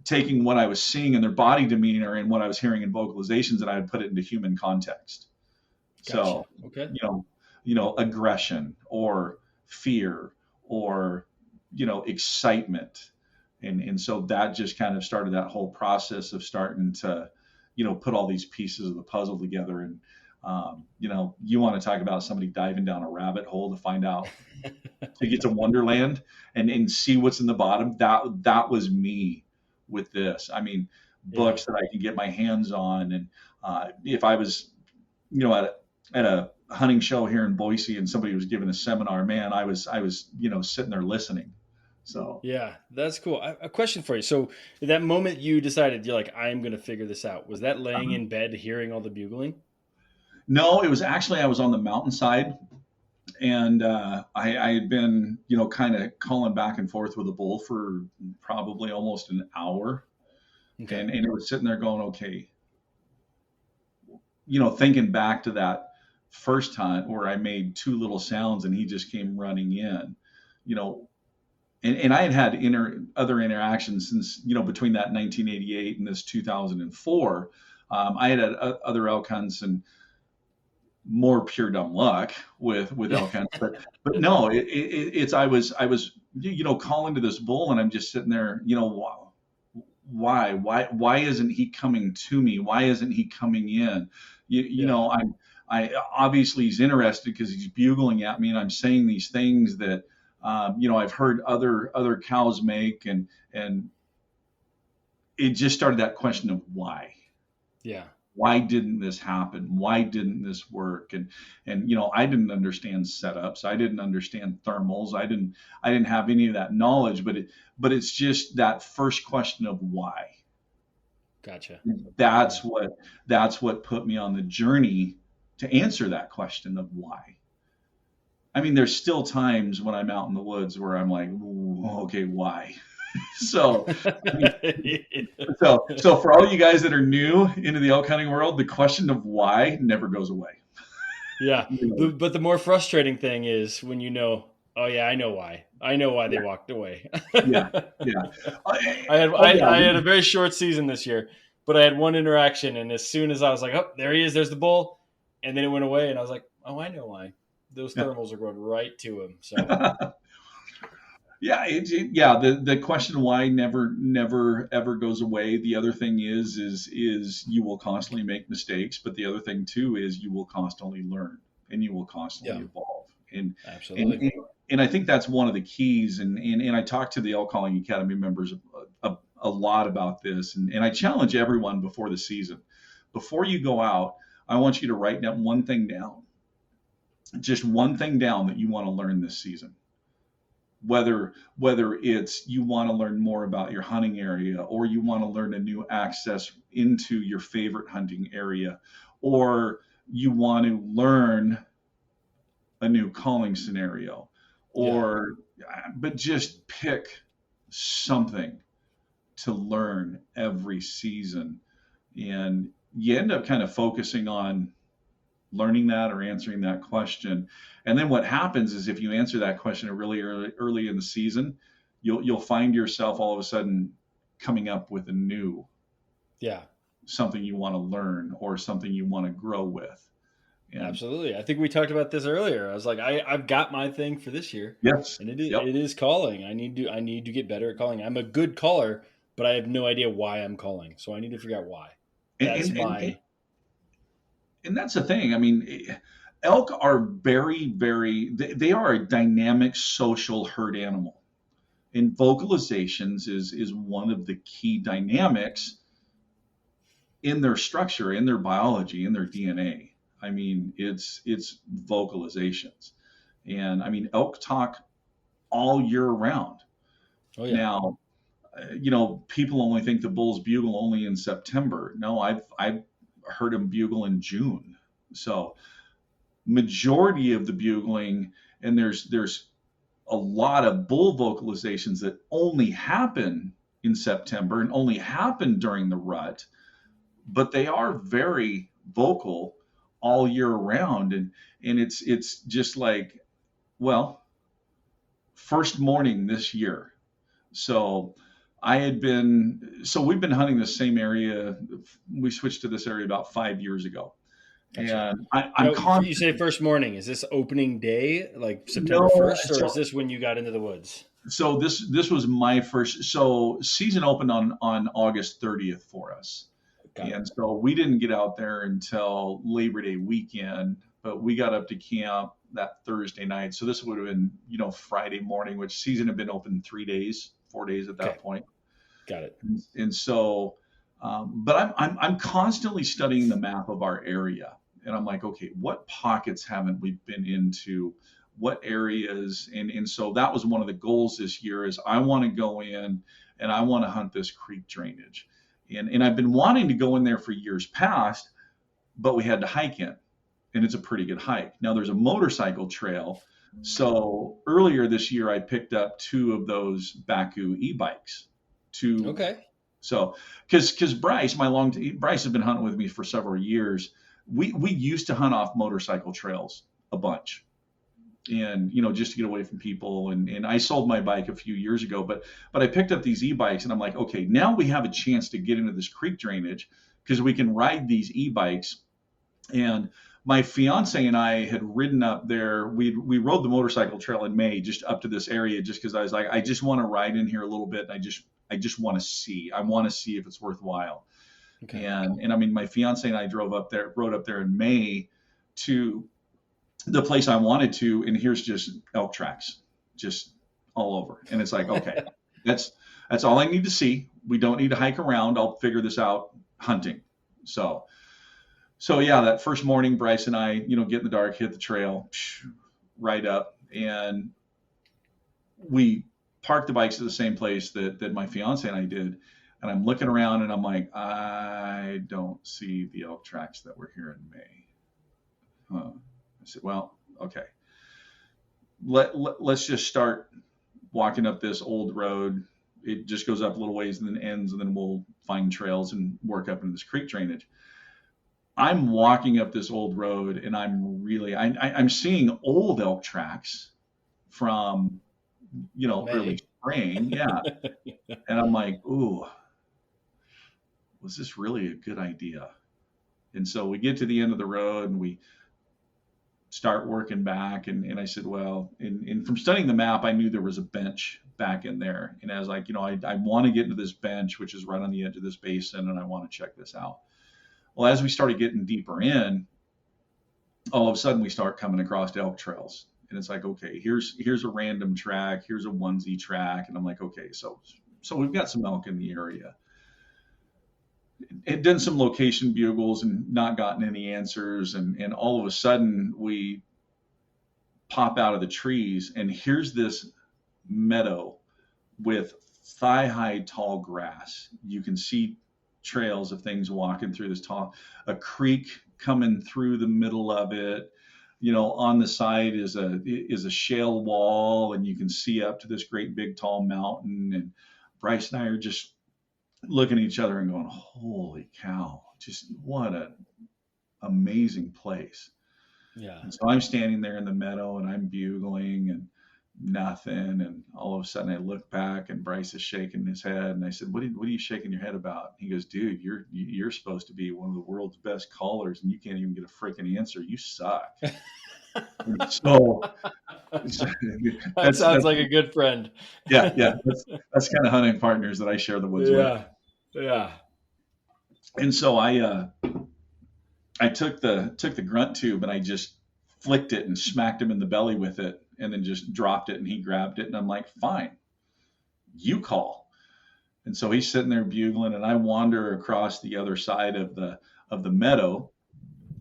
taking what I was seeing in their body demeanor and what I was hearing in vocalizations, and I would put it into human context. Gotcha. So, okay. Aggression or fear or, excitement. And so that just kind of started that whole process of starting to, put all these pieces of the puzzle together. And, you want to talk about somebody diving down a rabbit hole to find out, to get to Wonderland and see what's in the bottom. That was me with this. I mean, books that I can get my hands on. And if I was, at a hunting show here in Boise and somebody was giving a seminar, man, I was sitting there listening. So yeah, that's cool. A question for you. So that moment you decided you're like, I'm going to figure this out, was that laying in bed hearing all the bugling? No, it was actually, I was on the mountainside, and I had been, kind of calling back and forth with a bull for probably almost an hour. Okay. And it was sitting there going, okay, thinking back to that first hunt where I made two little sounds and he just came running in, and I had other interactions since, between that 1988 and this 2004. I had other elk hunts and more pure dumb luck with elk hunts, but no, I was calling to this bull, and I'm just sitting there, why isn't he coming to me? Why isn't he coming in? I obviously he's interested because he's bugling at me, and I'm saying these things that I've heard other cows make, and it just started that question of why. Yeah. Why didn't this happen? Why didn't this work? And I didn't understand setups. I didn't understand thermals. I didn't have any of that knowledge. But it's just that first question of why. Gotcha. That's what put me on the journey to answer that question of why. I mean, there's still times when I'm out in the woods where I'm like, okay, why? So for all you guys that are new into the elk hunting world, the question of why never goes away. Yeah. But the more frustrating thing is when oh yeah, I know why. I know why they walked away. Yeah. I had a very short season this year, but I had one interaction, and as soon as I was like, oh, there he is, there's the bull, and then it went away, and I was like, oh, I know why. Those thermals are going right to him. So yeah, the question why never ever goes away. The other thing is you will constantly make mistakes, but the other thing too is you will constantly learn and you will constantly evolve. And absolutely. And I think that's one of the keys. And I talk to the Elk Calling Academy members a lot about this. And I challenge everyone before the season. Before you go out, I want you to write down one thing down. Just one thing down that you want to learn this season. Whether it's you want to learn more about your hunting area, or you want to learn a new access into your favorite hunting area, or you want to learn a new calling scenario, but just pick something to learn every season. And you end up kind of focusing on learning that or answering that question. And then what happens is if you answer that question really early in the season, you'll find yourself all of a sudden coming up with a new something you want to learn or something you want to grow with. And absolutely. I think we talked about this earlier. I was like, I've got my thing for this year. Yes. And it is calling. I need to get better at calling. I'm a good caller, but I have no idea why I'm calling. So I need to figure out why. And that's the thing. I mean, elk are very, very, they are a dynamic social herd animal. And vocalizations is one of the key dynamics in their structure, in their biology, in their DNA. I mean, it's vocalizations. And I mean, elk talk all year round. Oh, yeah. Now, people only think the bulls bugle only in September. No, I've heard them bugle in June. So majority of the bugling, and there's a lot of bull vocalizations that only happen in September and only happen during the rut, but they are very vocal all year round. And it's just like, well, first morning this year. So we've been hunting the same area. We switched to this area about 5 years ago. Gotcha. And I'm confident. You say first morning. Is this opening day, like September 1st, or is this when you got into the woods? So this was my first. So season opened on August 30th for us. And so we didn't get out there until Labor Day weekend, but we got up to camp that Thursday night. So this would have been, Friday morning, which season had been open 4 days at that point. Got it. And so, but I'm constantly studying the map of our area, and I'm like, okay, what pockets haven't we been into? What areas? And so that was one of the goals this year is I want to go in and I want to hunt this creek drainage. And I've been wanting to go in there for years past, but we had to hike in, and it's a pretty good hike. Now there's a motorcycle trail. So earlier this year, I picked up 2 of those Baku e-bikes. Okay. So, because Bryce has been hunting with me for several years. We used to hunt off motorcycle trails a bunch, and just to get away from people. And I sold my bike a few years ago, but I picked up these e-bikes, and I'm like, okay, now we have a chance to get into this creek drainage because we can ride these e-bikes. And my fiance and I had ridden up there. We rode the motorcycle trail in May just up to this area, just because I was like, I just want to ride in here a little bit. And I just want to see. I want to see if it's worthwhile. Okay. And I mean, my fiance and I rode up there in May to the place I wanted to, and here's just elk tracks, just all over. And it's like, okay, that's all I need to see. We don't need to hike around. I'll figure this out hunting. So yeah, that first morning, Bryce and I, get in the dark, hit the trail, right up, and we parked the bikes at the same place that my fiance and I did. And I'm looking around, and I'm like, I don't see the elk tracks that were here in May. I said, well, okay, let's just start walking up this old road. It just goes up a little ways and then ends, and then we'll find trails and work up into this creek drainage. I'm walking up this old road, and I'm seeing old elk tracks from, early spring. Yeah. And I'm like, ooh, was this really a good idea? And so we get to the end of the road, and we start working back. And I said, well, and from studying the map, I knew there was a bench back in there. And I was like, I want to get into this bench, which is right on the edge of this basin, and I want to check this out. Well, as we started getting deeper in, all of a sudden we start coming across elk trails. And it's like, okay, here's a random track, here's a onesie track. And I'm like, okay, so we've got some elk in the area. Had done some location bugles and not gotten any answers. And all of a sudden we pop out of the trees, and here's this meadow with thigh-high tall grass. You can see trails of things walking through this a creek coming through the middle of it. On the side is a shale wall, and you can see up to this great big tall mountain. And Bryce and I are just looking at each other and going, holy cow, just what an amazing place. Yeah. And so I'm standing there in the meadow, and I'm bugling and nothing. And all of a sudden I look back, and Bryce is shaking his head. And I said, what are you shaking your head about? He goes, dude, you're supposed to be one of the world's best callers, and you can't even get a freaking answer. You suck. So that sounds like a good friend. Yeah. That's kind of hunting partners that I share the woods with. Yeah. And so I took the grunt tube, and I just flicked it and smacked him in the belly with it, and then just dropped it, and he grabbed it, and I'm like, fine. you call. And so he's sitting there bugling, and I wander across the other side of the meadow,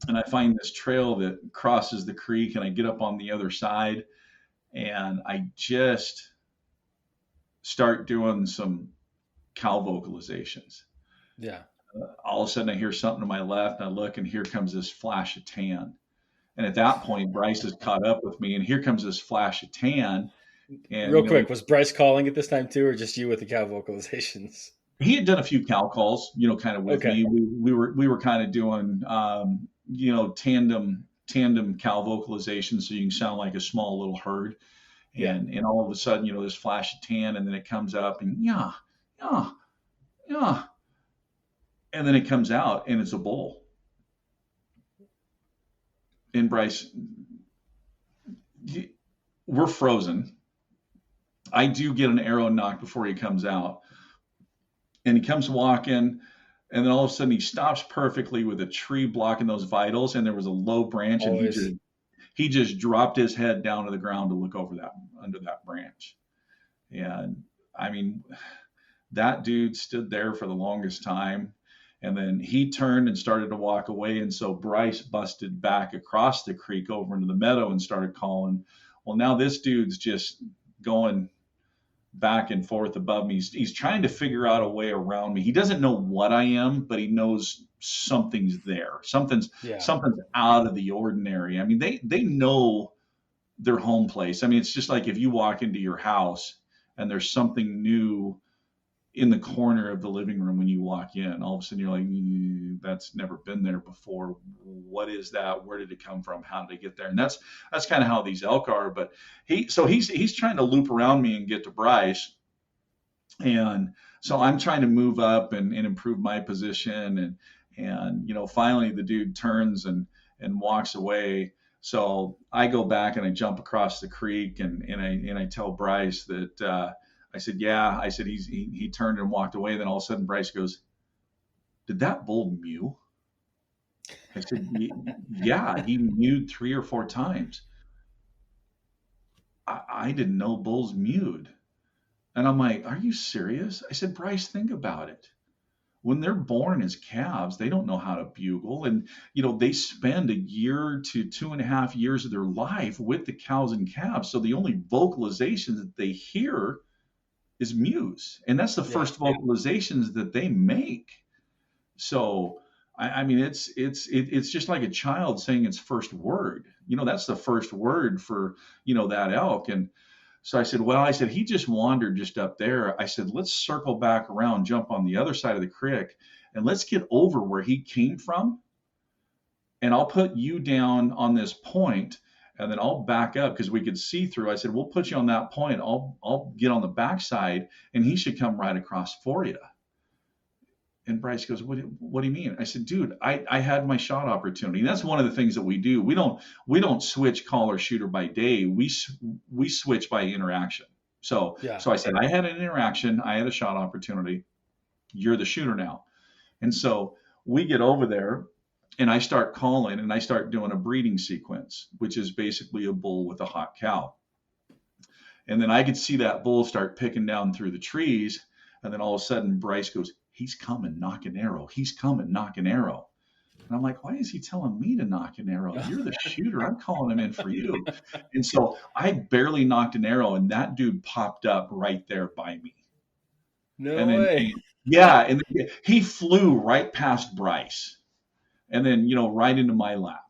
and I find this trail that crosses the creek, and I get up on the other side, and I just start doing some cow vocalizations. Yeah. All of a sudden I hear something to my left, and I look, and here comes this flash of tan. And at that point, Bryce has caught up with me, and here comes this flash of tan. And real quick, was Bryce calling at this time too, or just you with the cow vocalizations? He had done a few cow calls, kind of with me. We were kind of doing, tandem cow vocalizations, so you can sound like a small little herd. And all of a sudden, this flash of tan, and then it comes up, and yeah, and then it comes out, and it's a bull. And Bryce, we're frozen. I do get an arrow knock before he comes out, and he comes walking, and then all of a sudden he stops perfectly with a tree blocking those vitals, and there was a low branch, and he just dropped his head down to the ground to look over under that branch. And I mean, that dude stood there for the longest time, and then he turned and started to walk away. And so Bryce busted back across the creek over into the meadow and started calling. Well, now this dude's just going back and forth above me. He's trying to figure out a way around me. He doesn't know what I am, but he knows something's there. Something's out of the ordinary. I mean, they know their home place. I mean, it's just like if you walk into your house and there's something new in the corner of the living room when you walk in. All of a sudden you're like, that's never been there before. What is that? Where did it come from? How did it get there? And that's kind of how these elk are. But he's trying to loop around me and get to Bryce. And so I'm trying to move up and improve my position. And finally the dude turns and walks away. So I go back and I jump across the creek, and I tell Bryce that, I said, yeah. I said, he turned and walked away. Then all of a sudden Bryce goes, did that bull mew? I said, yeah, he mewed 3 or 4 times. I didn't know bulls mewed. And I'm like, are you serious? I said, Bryce, think about it. When they're born as calves, they don't know how to bugle. And, they spend a year to 2.5 years of their life with the cows and calves. So the only vocalizations that they hear is mews. And that's the first vocalizations that they make. So, I mean, it's just like a child saying its first word. That's the first word for, that elk. And so I said, he just wandered just up there. I said, let's circle back around, jump on the other side of the creek, and let's get over where he came from. And I'll put you down on this point, and then I'll back up because we could see through. I said, we'll put you on that point. I'll get on the backside, and he should come right across for you. And Bryce goes, what do you mean? I said, dude, I had my shot opportunity. And that's one of the things that we do. We don't switch caller shooter by day. We switch by interaction. So I said, I had an interaction. I had a shot opportunity. You're the shooter now. And so we get over there, and I start calling, and I start doing a breeding sequence, which is basically a bull with a hot cow. And then I could see that bull start picking down through the trees. And then all of a sudden Bryce goes, he's coming, knock an arrow. He's coming, knock an arrow. And I'm like, why is he telling me to knock an arrow? You're the shooter. I'm calling him in for you. And so I barely knocked an arrow, and that dude popped up right there by me. No way. And then he flew right past Bryce, and then, right into my lap.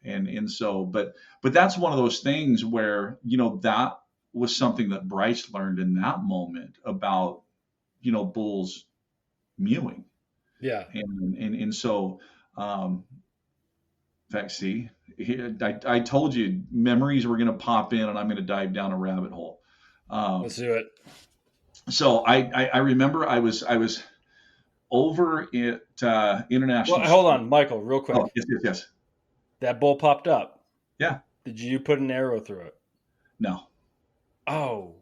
And so, but that's one of those things where, that was something that Bryce learned in that moment about, bulls mewing. Yeah. And so, in fact, see, I told you memories were going to pop in, and I'm going to dive down a rabbit hole. Let's do it. So I remember I was over at International. Well, hold on, Michael, real quick. Oh, yes. That bull popped up. Yeah. Did you put an arrow through it? No. Oh.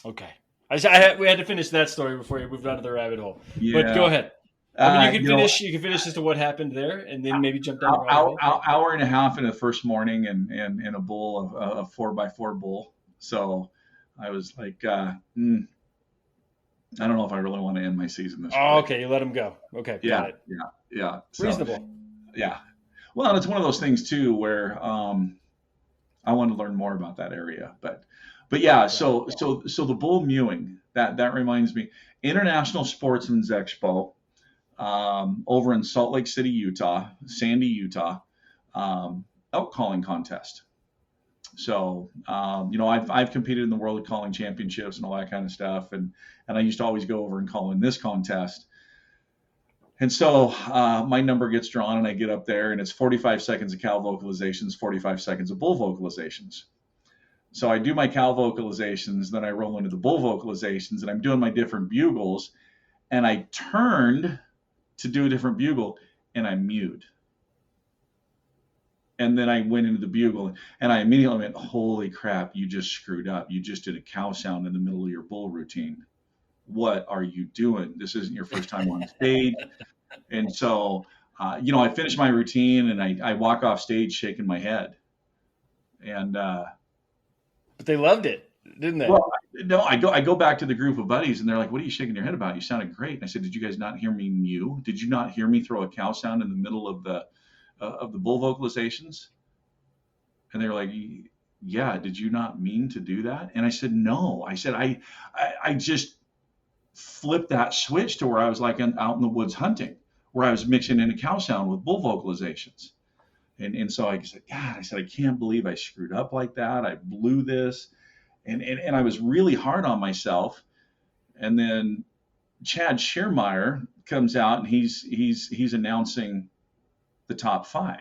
Okay. We had to finish that story before you moved on to the rabbit hole. Yeah. But go ahead. I mean, you can finish as to what happened there, and then maybe jump down. Hour and a half in the first morning, and a bull of a 4x4 bull. So I was like, I don't know if I really want to end my season this Oh, quick. okay. You let him go. Okay. Yeah, Got it. yeah. So, Reasonable. yeah. Well, it's one of those things too where I want to learn more about that area. But yeah. So the bull mewing, that reminds me, International Sportsman's Expo, over in Salt Lake City, Utah, Sandy, Utah, elk calling contest. So, I've competed in the World Calling Championships and all that kind of stuff, and I used to always go over and call in this contest. And so my number gets drawn, and I get up there, and it's 45 seconds of cow vocalizations, 45 seconds of bull vocalizations. So I do my cow vocalizations, then I roll into the bull vocalizations, and I'm doing my different bugles, and I turned to do a different bugle, and I mewed. And then I went into the bugle, and I immediately went, holy crap, you just screwed up. You just did a cow sound in the middle of your bull routine. What are you doing? This isn't your first time on stage. And so, I finish my routine, and I walk off stage shaking my head. And but they loved it, didn't they? Well, no, I go back to the group of buddies, and they're like, "What are you shaking your head about? You sounded great." And I said, "Did you guys not hear me mew? Did you not hear me throw a cow sound in the middle of the bull vocalizations?" And they were like, "Yeah, did you not mean to do that?" And I said, "No." I said, I just flipped that switch to where I was like out in the woods hunting, where I was mixing in a cow sound with bull vocalizations. And so I said, God, I said, I can't believe I screwed up like that. I blew this. And I was really hard on myself. And then Chad Scheermeyer comes out, and he's announcing the top 5.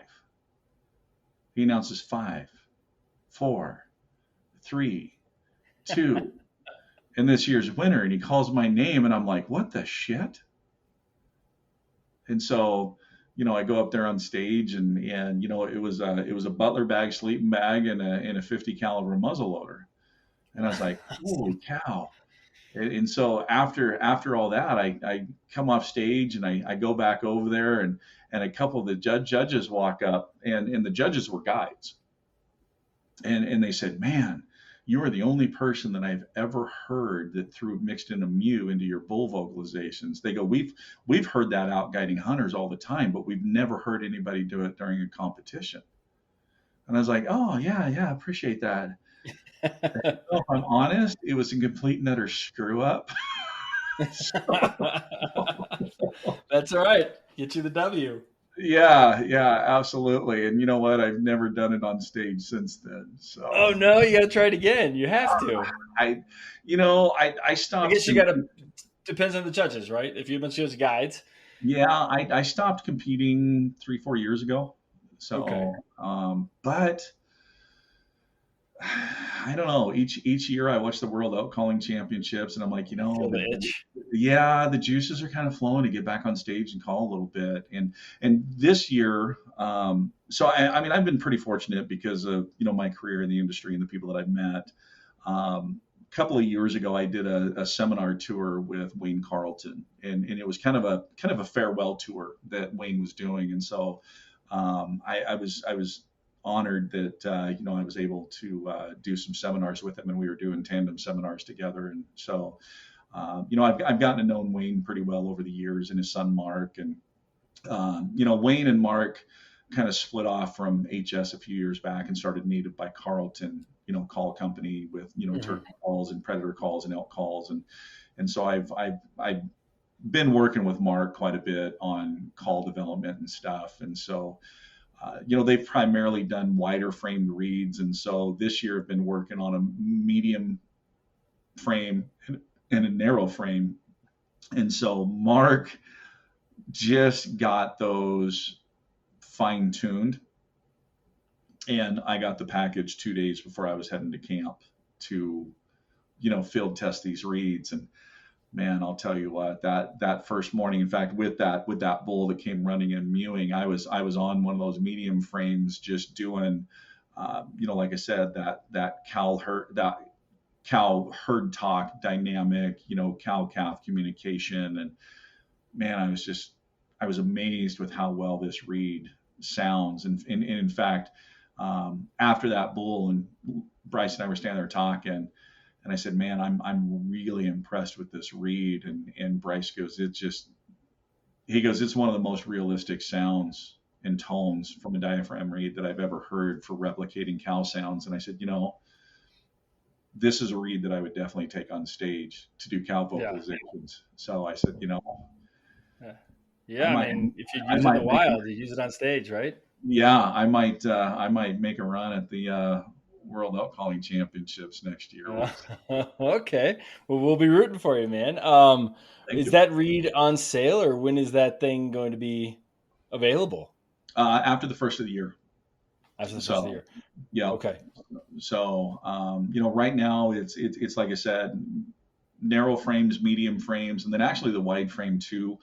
He announces 5, 4, 3, 2, and this year's winner. And he calls my name, and I'm like, what the shit? And so, I go up there on stage, and it was a Butler bag, sleeping bag, and a 50 caliber muzzle loader. And I was like, holy cow. And so after all that, I come off stage, and I go back over there, and a couple of the judges walk up, and the judges were guides. And they said, man, you are the only person that I've ever heard that mixed in a mew into your bull vocalizations. They go, we've heard that out guiding hunters all the time, but we've never heard anybody do it during a competition. And I was like, oh yeah, appreciate that. If I'm honest, it was a complete and utter screw up. That's all right. Get you the W. Yeah, absolutely. And you know what? I've never done it on stage since then. So. Oh no, you got to try it again. You have to. I stopped. I guess you got to. Depends on the judges, right? If you've been choosing guides. Yeah, I stopped competing 3-4 years ago. So, okay. But I don't know. Each year I watch the World Elk Calling Championships, and I'm like, the juices are kind of flowing to get back on stage and call a little bit. And this year, so I've been pretty fortunate because of my career in the industry and the people that I've met. A couple of years ago, I did a seminar tour with Wayne Carlton, and it was kind of a farewell tour that Wayne was doing, and so I was honored that I was able to do some seminars with him, and we were doing tandem seminars together. And so I've gotten to know Wayne pretty well over the years, and his son Mark. And Wayne and Mark kind of split off from HS a few years back and started Native by Carlton, call company with turkey calls and predator calls and elk calls, and so I've been working with Mark quite a bit on call development and stuff. And so they've primarily done wider framed reeds. And so this year I've been working on a medium frame and a narrow frame. And so Mark just got those fine tuned, and I got the package 2 days before I was heading to camp to, field test these reeds. And man, I'll tell you what, that first morning, in fact, with that bull that came running and mewing, I was on one of those medium frames, just doing, like I said, that cow herd talk dynamic, cow calf communication. And man, I was amazed with how well this reed sounds. And in fact, after that bull, and Bryce and I were standing there talking, And I said, man, I'm really impressed with this reed. And Bryce goes, he goes, it's one of the most realistic sounds and tones from a diaphragm reed that I've ever heard for replicating cow sounds. And I said, this is a reed that I would definitely take on stage to do cow vocalizations. Yeah. So I said, yeah, I mean, if you use it in the wild, you use it on stage, right? Yeah, I might make a run at the World Elk Calling Championships next year. Okay, well, we'll be rooting for you, man. Is that reed on sale, or when is that thing going to be available? After the first of the year. After the first of the year. Yeah. Okay. So right now it's like I said, narrow frames, medium frames, and then actually the wide frame too.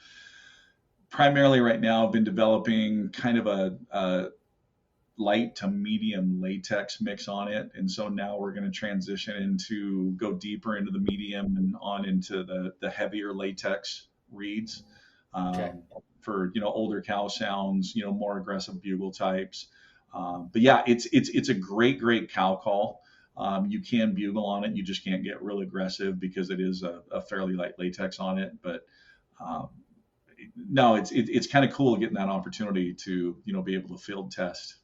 Primarily right now, I've been developing kind of a light to medium latex mix on it. And so now we're going to transition go deeper into the medium and on into the heavier latex reeds for, older cow sounds, more aggressive bugle types. But yeah, it's a great cow call. You can bugle on it. You just can't get real aggressive because it is a fairly light latex on it. But no, it's kind of cool getting that opportunity to, be able to field test,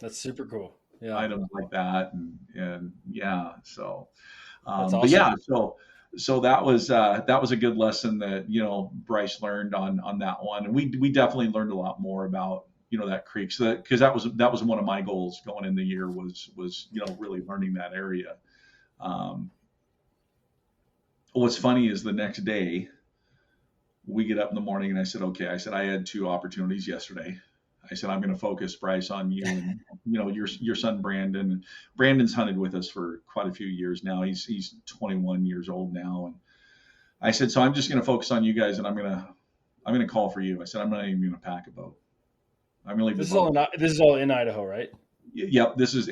that's super cool. Yeah. Items like that. And yeah, so, that's awesome. But yeah, so that was a good lesson that, Bryce learned on that one. And we definitely learned a lot more about, that creek. So because that was one of my goals going in the year was, really learning that area. What's funny is the next day, we get up in the morning and I said, okay, I had 2 opportunities yesterday. I said, I'm going to focus, Bryce, on you and, your son, Brandon. Brandon's hunted with us for quite a few years now. He's 21 years old now. And I said, so I'm just going to focus on you guys and I'm going to call for you. I said, I'm not even going to pack a boat. I'm going to leave this is all in Idaho, right? Yep. This is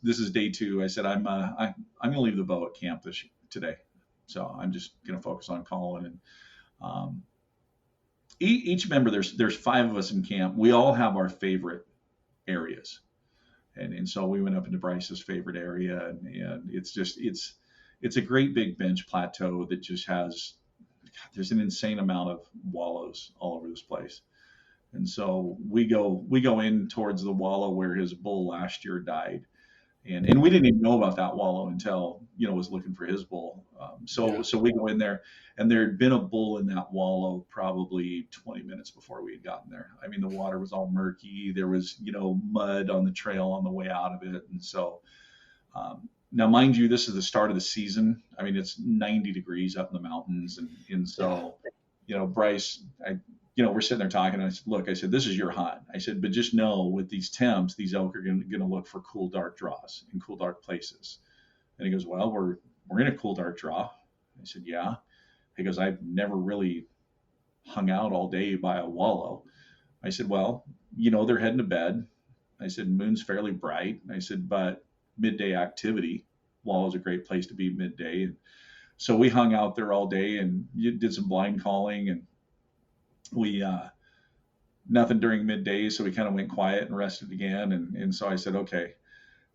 this is day 2. I said, I'm going to leave the boat at camp today. So I'm just going to focus on calling. And each member, there's 5 of us in camp. We all have our favorite areas, and so we went up into Bryce's favorite area, and it's a great big bench plateau that just has, there's an insane amount of wallows all over this place, and so we go in towards the wallow where his bull last year died. And we didn't even know about that wallow until, was looking for his bull. So we go in there, and there had been a bull in that wallow probably 20 minutes before we had gotten there. I mean, the water was all murky. There was, mud on the trail on the way out of it. And so now, mind you, this is the start of the season. I mean, it's 90 degrees up in the mountains. And so, Bryce, we're sitting there talking, and I said, look, this is your hunt. I said, but just know with these temps, these elk are going to look for cool, dark draws in cool, dark places. And he goes, well, we're in a cool, dark draw. I said, yeah. He goes, I've never really hung out all day by a wallow. I said, well, they're heading to bed. I said, moon's fairly bright. I said, but midday activity, wallow's a great place to be midday. And so we hung out there all day and did some blind calling, and we nothing during midday, so we kind of went quiet and rested again. And so I said, okay.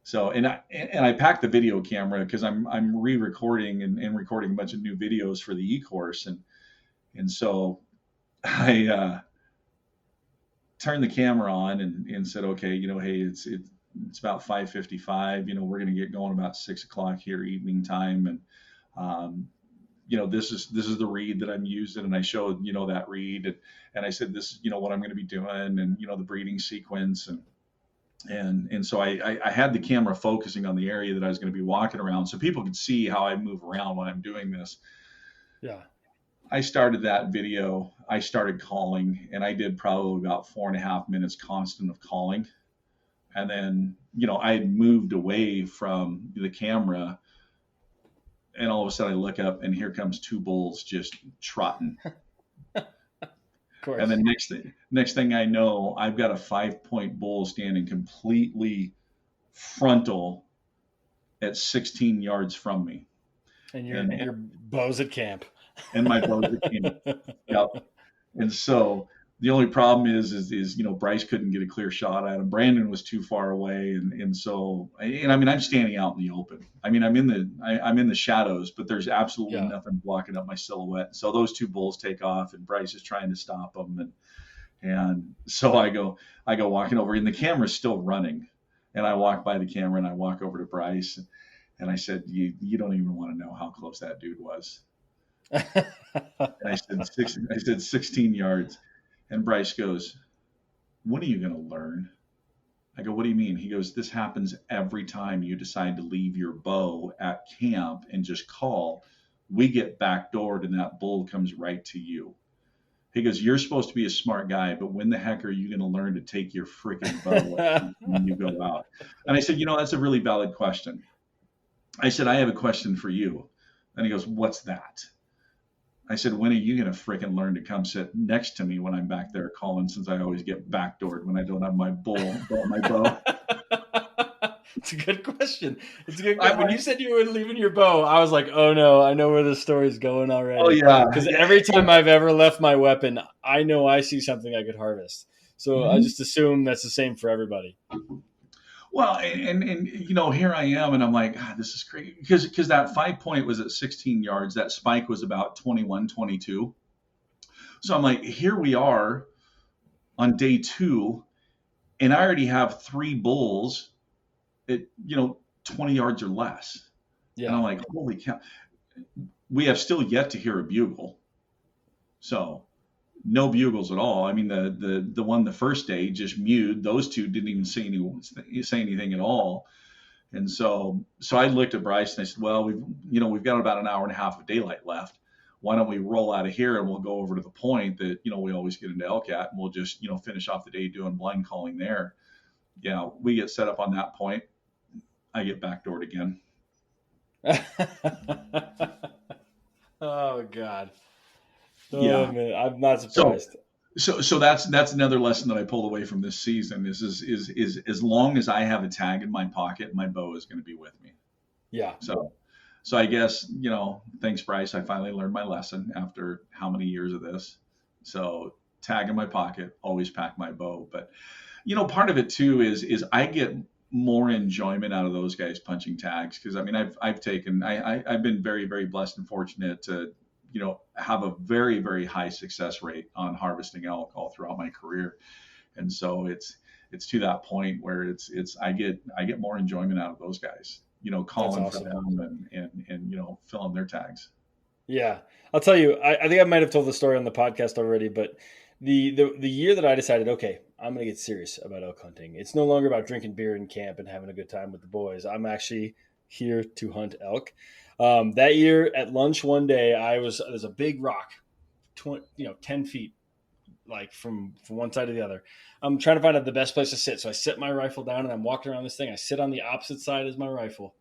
So and I packed the video camera because I'm re-recording and recording a bunch of new videos for the e-course, and so I turned the camera on and said, okay, hey, it's about 5:55. We're gonna get going about 6 o'clock here evening time, and this is the reed that I'm using. And I showed, that reed, and I said, this, what I'm going to be doing, and, the breeding sequence. And so I had the camera focusing on the area that I was going to be walking around so people could see how I move around when I'm doing this. Yeah. I started that video. I started calling, and I did probably about 4.5 minutes constant of calling. And then, I had moved away from the camera, and all of a sudden I look up, and here comes 2 bulls just trotting. Of course. And then next thing I know, I've got a 5-point bull standing completely frontal at 16 yards from me. And your bow's at camp. And my bow's at camp. Yep. And so The only problem is Bryce couldn't get a clear shot at him. Brandon was too far away, and I mean, I'm standing out in the open. I mean, I'm in the shadows, but there's absolutely nothing blocking up my silhouette. So those two bulls take off, and Bryce is trying to stop them, and so I go walking over, and the camera's still running, and I walk by the camera and I walk over to Bryce, and I said, "You don't even want to know how close that dude was." And I said 16 yards. And Bryce goes, "When are you going to learn?" I go, "What do you mean?" He goes, "This happens every time you decide to leave your bow at camp and just call. We get backdoored and that bull comes right to you." He goes, "You're supposed to be a smart guy, but when the heck are you going to learn to take your freaking bow when you go out?" And I said, "That's a really valid question." I said, "I have a question for you." And he goes, "What's that?" I said, "When are you going to freaking learn to come sit next to me when I'm back there calling, since I always get backdoored when I don't have my my bow?" It's a good question. When you said you were leaving your bow, I was like, oh no, I know where this story's going already. Oh yeah. Because every time I've ever left my weapon, I know I see something I could harvest. So I just assume that's the same for everybody. Well, and here I am, and I'm like, God, this is crazy, because that 5-point was at 16 yards. That spike was about 21, 22. So I'm like, here we are on day 2, and I already have 3 bulls at 20 yards or less. Yeah. And I'm like, holy cow. We have still yet to hear a bugle. So no bugles at all. I mean, the one the first day just mewed. Those two didn't even say anything at all. And so I looked at Bryce and I said, "Well, we've got about an hour and a half of daylight left. Why don't we roll out of here and we'll go over to the point that we always get into elk at, and we'll just finish off the day doing blind calling there." We get set up on that point. I get backdoored again. Oh God. Oh, yeah, man, I'm not surprised. So that's another lesson that I pulled away from this season is as long as I have a tag in my pocket, my bow is going to be with me. Yeah. So I guess, thanks, Bryce. I finally learned my lesson after how many years of this. So tag in my pocket, always pack my bow. But, part of it too is I get more enjoyment out of those guys punching tags. Cause I mean, I've been very, very blessed and fortunate to, have a very, very high success rate on harvesting elk all throughout my career. And so it's to that point where I get more enjoyment out of those guys, calling awesome. For them and filling their tags. Yeah. I'll tell you, I think I might've told the story on the podcast already, but the year that I decided, okay, I'm going to get serious about elk hunting. It's no longer about drinking beer in camp and having a good time with the boys. I'm actually here to hunt elk. That year at lunch one day, there's a big rock, 10 feet, like from one side to the other. I'm trying to find out the best place to sit. So I set my rifle down and I'm walking around this thing. I sit on the opposite side as my rifle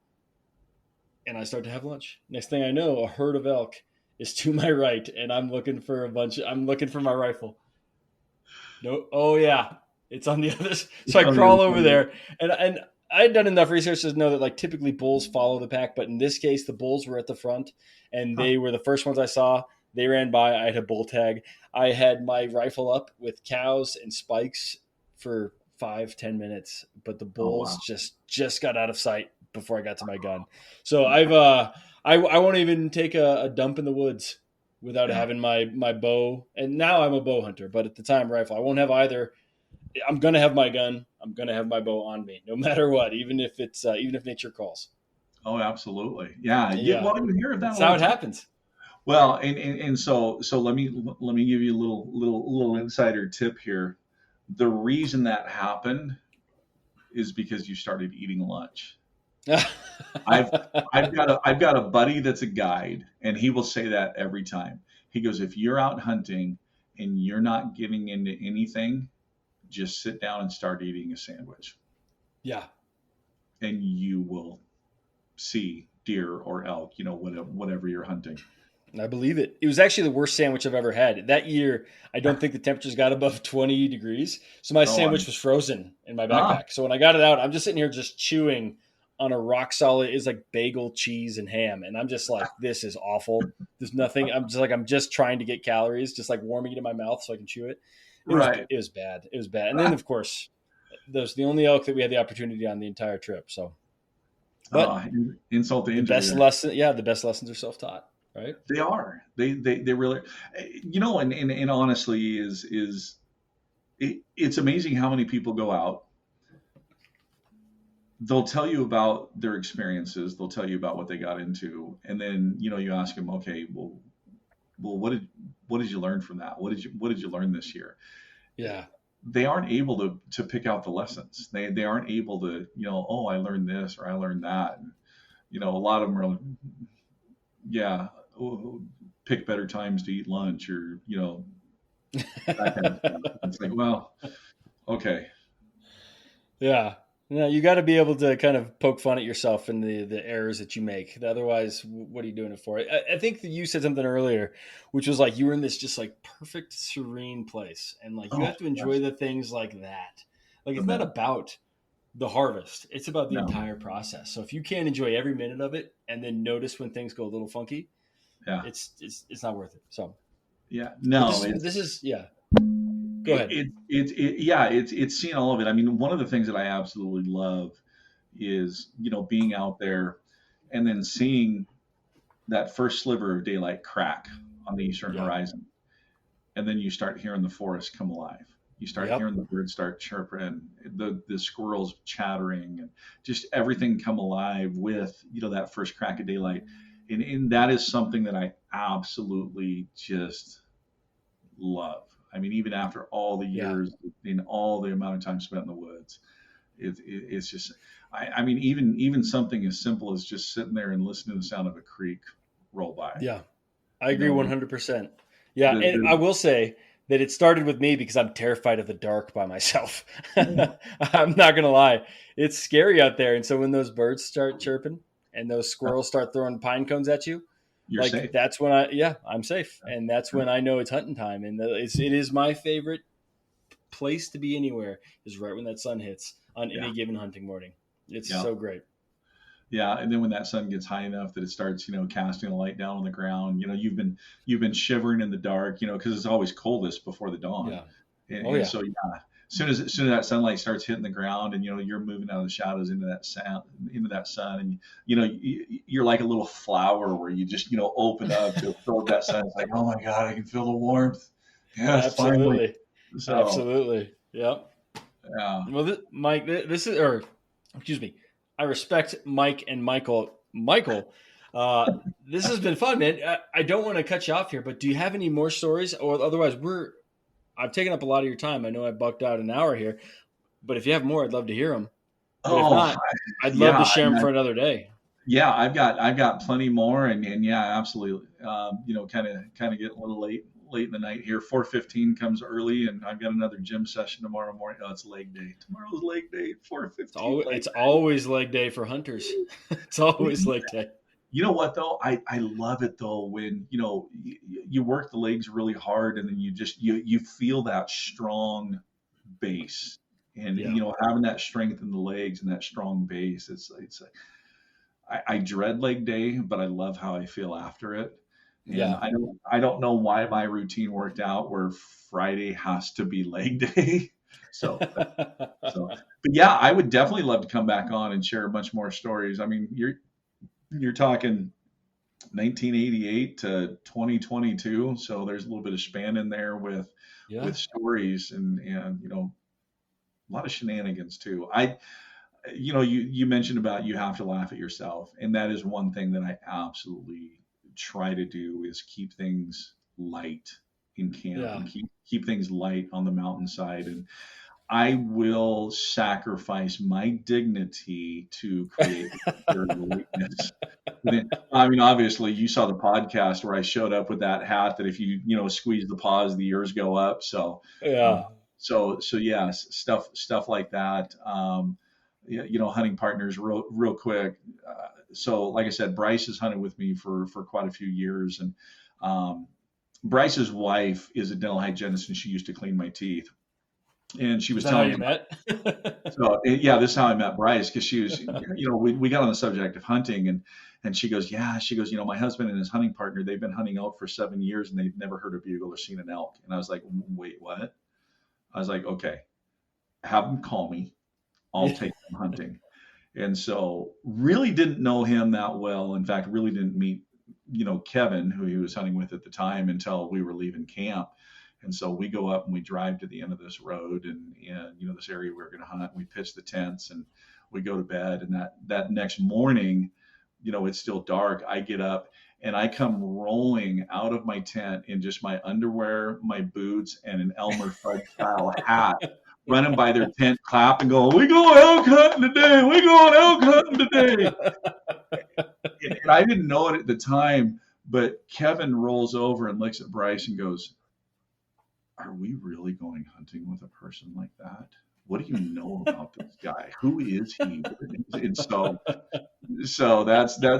and I start to have lunch. Next thing I know, a herd of elk is to my right and I'm looking for my rifle. No. Oh yeah. It's on the other. So I crawl over there and I had done enough research to know that like typically bulls follow the pack, but in this case, the bulls were at the front and they were the first ones I saw. They ran by. I had a bull tag. I had my rifle up with cows and spikes for 5-10 minutes, but the bulls just got out of sight before I got to my gun. So I won't even take a dump in the woods without having my bow. And now I'm a bow hunter, but at the time rifle, I won't have either. I'm going to have my gun. I'm going to have my bow on me no matter what, even if nature calls. Oh, absolutely. Yeah. Well, you hear that. That's how it happens. Well, and so let me give you a little insider tip here. The reason that happened is because you started eating lunch. I've got a buddy that's a guide, and he will say that every time. He goes, if you're out hunting and you're not getting into anything, just sit down and start eating a sandwich. Yeah. And you will see deer or elk, whatever you're hunting. I believe it. It was actually the worst sandwich I've ever had. That year, I don't think the temperatures got above 20 degrees. So my sandwich was frozen in my backpack. So when I got it out, I'm just sitting here just chewing on a rock solid. It's like bagel, cheese, and ham. And I'm just like, this is awful. There's nothing. I'm just trying to get calories, just like warming it in my mouth so I can chew it. Right. It was bad. It was bad. And then of course, those the only elk that we had the opportunity on the entire trip. So, but insult to the injury. best lesson, the best lessons are self-taught, right? They are. They really, and honestly, it's amazing how many people go out. They'll tell you about their experiences. They'll tell you about what they got into, and then you ask them, okay, well, what did you learn from that? What did you learn this year? Yeah. They aren't able to pick out the lessons. They aren't able to, oh, I learned this or I learned that. And, a lot of them are like, yeah, pick better times to eat lunch or, that kind of stuff. It's like, well, okay. Yeah. No, you got to be able to kind of poke fun at yourself and the errors that you make. Otherwise, what are you doing it for? I think that you said something earlier, which was like you were in this just like perfect, serene place. And like you have to enjoy the things like that. Like it's not about the harvest. It's about the entire process. So if you can't enjoy every minute of it and then notice when things go a little funky, it's not worth it. So this is Go ahead. It's seeing all of it. I mean, one of the things that I absolutely love is, being out there and then seeing that first sliver of daylight crack on the eastern horizon. And then you start hearing the forest come alive. You start hearing the birds start chirping, the squirrels chattering, and just everything come alive with, that first crack of daylight. And that is something that I absolutely just love. I mean, even after all the years and all the amount of time spent in the woods, it's just, I mean, even something as simple as just sitting there and listening to the sound of a creek roll by. Yeah, I agree 100%. Yeah, and I will say that it started with me because I'm terrified of the dark by myself. I'm not going to lie. It's scary out there. And so when those birds start chirping and those squirrels start throwing pine cones at you, you're safe. That's when I'm safe. And that's when I know it's hunting time. And it is my favorite place to be anywhere is right when that sun hits on any given hunting morning. It's so great. Yeah. And then when that sun gets high enough that it starts, casting a light down on the ground, you've been shivering in the dark, because it's always coldest before the dawn. Yeah. And so, as soon as that sunlight starts hitting the ground and you're moving out of the shadows into that sun, and you're like a little flower where you just open up to absorb that sun. It's like, oh my God, I can feel the warmth. Yes, absolutely. So, absolutely. Yep. Yeah. Well, Mike, excuse me. I respect Mike and Michael. This has been fun, man. I don't want to cut you off here, but do you have any more stories? Or otherwise, I've taken up a lot of your time. I know I bucked out an hour here, but if you have more, I'd love to hear them. But if not, I'd love to share them for another day. Yeah, I've got plenty more, and absolutely. Kind of getting a little late in the night here. 4:15 comes early, and I've got another gym session tomorrow morning. Oh, it's leg day. Tomorrow's leg day. 4:15. It's always leg day for hunters. It's always leg day. You know what though? I love it though when you work the legs really hard and then you feel that strong base and having that strength in the legs and that strong base. I dread leg day, but I love how I feel after it. And I don't know why my routine worked out where Friday has to be leg day. But yeah, I would definitely love to come back on and share a bunch more stories. I mean, you're talking 1988 to 2022, so there's a little bit of span in there with stories and a lot of shenanigans too. You mentioned about you have to laugh at yourself, and that is one thing that I absolutely try to do is keep things light in camp and keep things light on the mountainside. And I will sacrifice my dignity to create weakness. I mean, obviously, you saw the podcast where I showed up with that hat that if you squeeze the paws, the ears go up. So yes, stuff like that. Hunting partners, real quick. So, like I said, Bryce has hunted with me for quite a few years, and Bryce's wife is a dental hygienist, and she used to clean my teeth. And she was telling me, so this is how I met Bryce, because she was, we got on the subject of hunting, and she goes, my husband and his hunting partner, they've been hunting elk for 7 years and they've never heard a bugle or seen an elk. And I was like, wait, what? I was like, okay, have them call me. I'll take them hunting. And so really didn't know him that well. In fact, really didn't meet, Kevin, who he was hunting with at the time, until we were leaving camp. And so we go up and we drive to the end of this road and this area we we're going to hunt. We pitch the tents and we go to bed. And that next morning, it's still dark. I get up and I come rolling out of my tent in just my underwear, my boots, and an Elmer Fudd style hat, running by their tent, clapping, going, "We going elk hunting today! We going elk hunting today!" And I didn't know it at the time, but Kevin rolls over and looks at Bryce and goes, "Are we really going hunting with a person like that? What do you know about this guy? Who is he?" And so that's how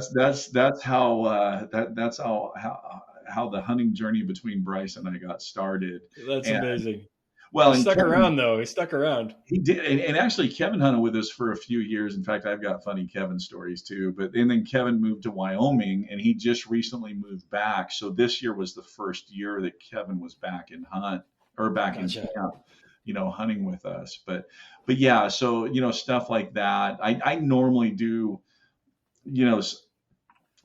the hunting journey between Bryce and I got started. That's amazing. Well, he stuck around though. He stuck around. He did, and actually Kevin hunted with us for a few years. In fact, I've got funny Kevin stories too. And then Kevin moved to Wyoming, and he just recently moved back. So this year was the first year that Kevin was back in camp, hunting with us. But yeah, so stuff like that. I normally do,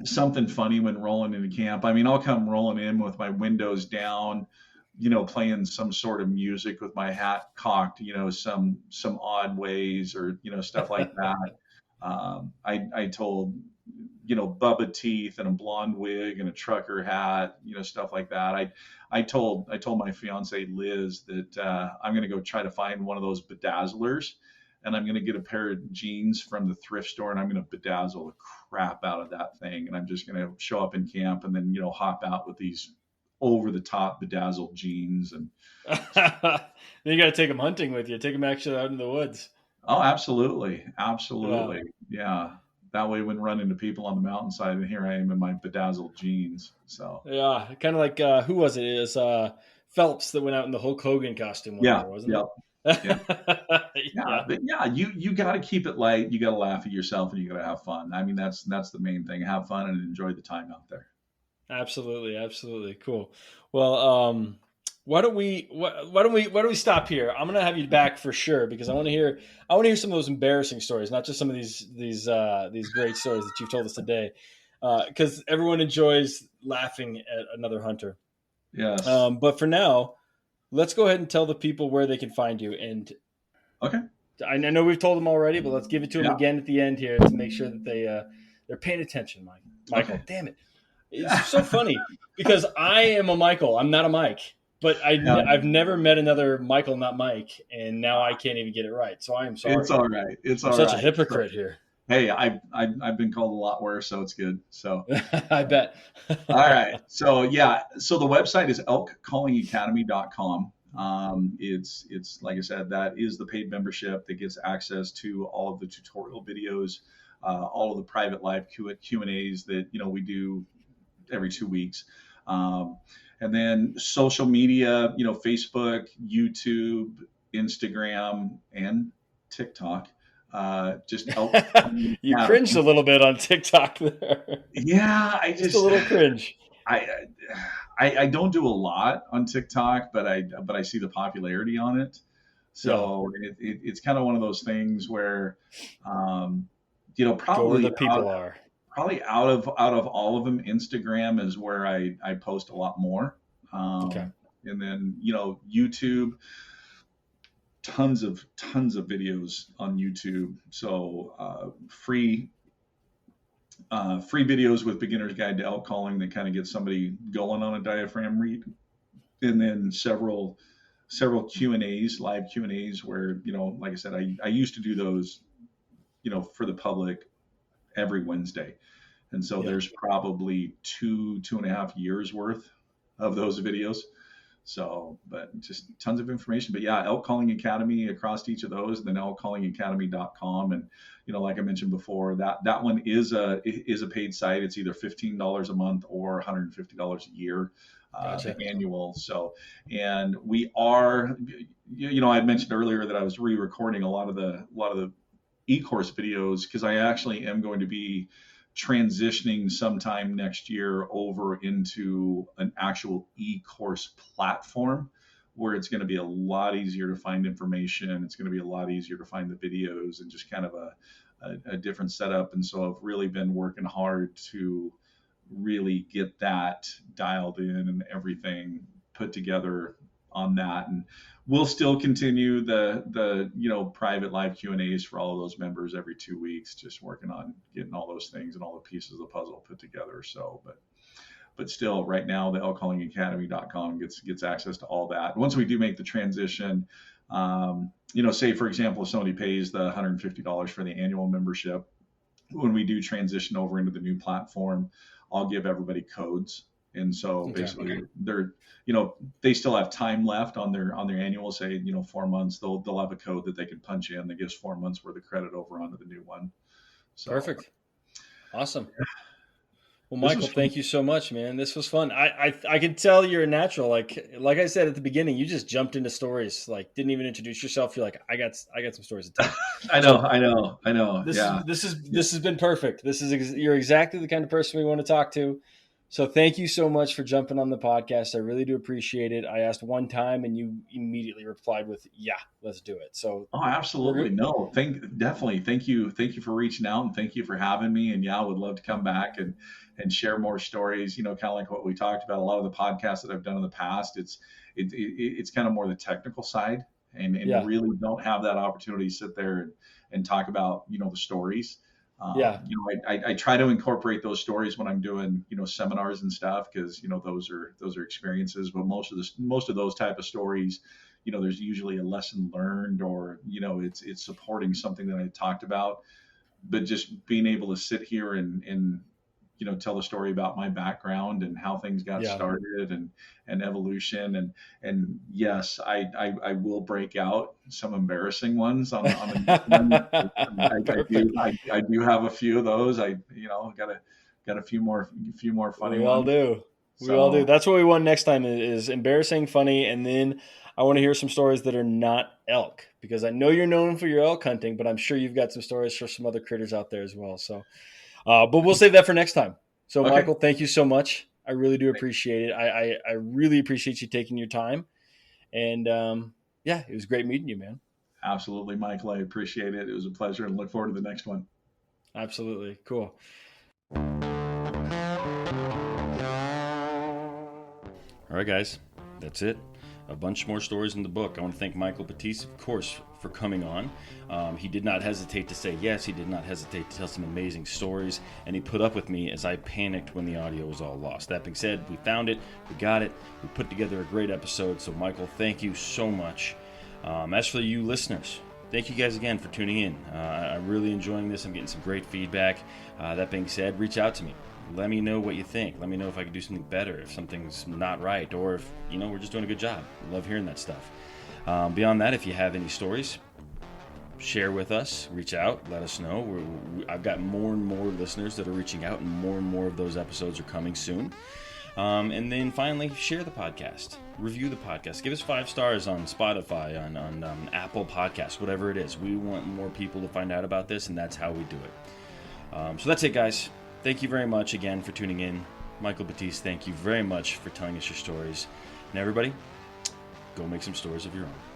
something funny when rolling into camp. I mean, I'll come rolling in with my windows down, playing some sort of music with my hat cocked, some odd ways or, stuff like that. I told, Bubba teeth and a blonde wig and a trucker hat, stuff like that. I told my fiance Liz that I'm going to go try to find one of those bedazzlers, and I'm going to get a pair of jeans from the thrift store, and I'm going to bedazzle the crap out of that thing. And I'm just going to show up in camp and then, hop out with these over the top bedazzled jeans. And then you got to take them hunting with you. Take them actually out in the woods. Oh, absolutely. Absolutely. Yeah. That way when running into people on the mountainside, and here I am in my bedazzled jeans. So yeah, kind of like, who was it? It was Phelps that went out in the Hulk Hogan costume. Wasn't it? Yeah. But yeah, you got to keep it light. You got to laugh at yourself, and you got to have fun. I mean, that's the main thing. Have fun and enjoy the time out there. Absolutely, cool. Well, why don't we stop here? I'm gonna have you back for sure because I want to hear some of those embarrassing stories, not just some of these great stories that you've told us today, because everyone enjoys laughing at another hunter. Yes. But for now, let's go ahead and tell the people where they can find you. And okay, I know we've told them already, but let's give it to them again at the end here to make sure that they're paying attention, Michael. Okay. Damn it. It's so funny because I am a Michael. I'm not a Mike, but I've never met another Michael, not Mike, and now I can't even get it right. So I am sorry. It's all right. I'm such a hypocrite here. Hey, I've been called a lot worse, so it's good. So I bet. All right. So yeah. So the website is elkcallingacademy.com. It's like I said, that is the paid membership that gets access to all of the tutorial videos, all of the private live Q&As that we do every 2 weeks. And then social media, Facebook, YouTube, Instagram, and TikTok. Just you cringed a little bit on TikTok there. Yeah, just a little cringe. I don't do a lot on TikTok, but I see the popularity on it. So it's kind of one of those things where, probably where the people are. Probably out of all of them, Instagram is where I post a lot more. Okay. And then YouTube, tons of videos on YouTube. So free videos with Beginner's Guide to Elk Calling that kind of get somebody going on a diaphragm read, and then several Q&As, live Q&As where like I said, I used to do those for the public every Wednesday. And so there's probably 2.5 years worth of those videos. So, but just tons of information. But yeah, Elk Calling Academy across each of those, and then elkcallingacademy.com. And like I mentioned before, that one is a paid site. It's either $15 a month or $150 a year, Gotcha. Annual. So, and we are, I had mentioned earlier that I was re-recording a lot of the e-course videos because I actually am going to be transitioning sometime next year over into an actual e-course platform where it's going to be a lot easier to find information. It's going to be a lot easier to find the videos and just kind of a different setup. And so I've really been working hard to really get that dialed in and everything put together on that. And we'll still continue the private live Q&As for all of those members every 2 weeks, just working on getting all those things and all the pieces of the puzzle put together. So, but still, right now, the elkcallingacademy.com gets access to all that. Once we do make the transition, say for example, if somebody pays the $150 for the annual membership, when we do transition over into the new platform, I'll give everybody codes. And so basically they're, they still have time left on their annual, say, 4 months, they'll have a code that they can punch in that gives 4 months worth of credit over onto the new one. So, perfect. Awesome. Well, Michael, thank you so much, man. This was fun. I can tell you're a natural. Like I said at the beginning, you just jumped into stories. Like, didn't even introduce yourself. You're like, I got some stories to tell. I know. This has been perfect. You're exactly the kind of person we want to talk to. So thank you so much for jumping on the podcast. I really do appreciate it. I asked one time and you immediately replied with, yeah, let's do it. So absolutely. No, definitely. Thank you for reaching out and thank you for having me. And I would love to come back and share more stories, kind of like what we talked about. A lot of the podcasts that I've done in the past, it's kind of more the technical side and really don't have that opportunity to sit there and talk about, the stories. I try to incorporate those stories when I'm doing, seminars and stuff, because, those are experiences, but most of those type of stories, there's usually a lesson learned or, it's supporting something that I talked about, but just being able to sit here and tell the story about my background and how things got started and evolution. And yes, I will break out some embarrassing ones on the I do have a few of those. I got a few more funny ones. We all do. We all do. That's what we want next time is embarrassing, funny, and then I want to hear some stories that are not elk, because I know you're known for your elk hunting, but I'm sure you've got some stories for some other critters out there as well. So but we'll save that for next time. So, okay. Michael, thank you so much. I really do appreciate it. I really appreciate you taking your time. And, it was great meeting you, man. Absolutely, Michael. I appreciate it. It was a pleasure and look forward to the next one. Absolutely. Cool. All right, guys. That's it. A bunch more stories in the book. I want to thank Michael Batease, of course, for coming on. He did not hesitate to say yes. He did not hesitate to tell some amazing stories, and he put up with me as I panicked when the audio was all lost. That being said, we found it, we got it, we put together a great episode. So, Michael, thank you so much. As for you listeners, thank you guys again for tuning in. I'm really enjoying this. I'm getting some great feedback. That being said, reach out to me. Let me know what you think. Let me know if I can do something better, if something's not right, or if, we're just doing a good job. I love hearing that stuff. Beyond that, if you have any stories, share with us, reach out, let us know. I've got more and more listeners that are reaching out, and more of those episodes are coming soon. And then finally, share the podcast, review the podcast, give us 5 stars on Spotify, on Apple Podcasts, whatever it is. We want more people to find out about this, and that's how we do it. So that's it, guys. Thank you very much again for tuning in. Michael Batease, thank you very much for telling us your stories. And everybody, go make some stories of your own.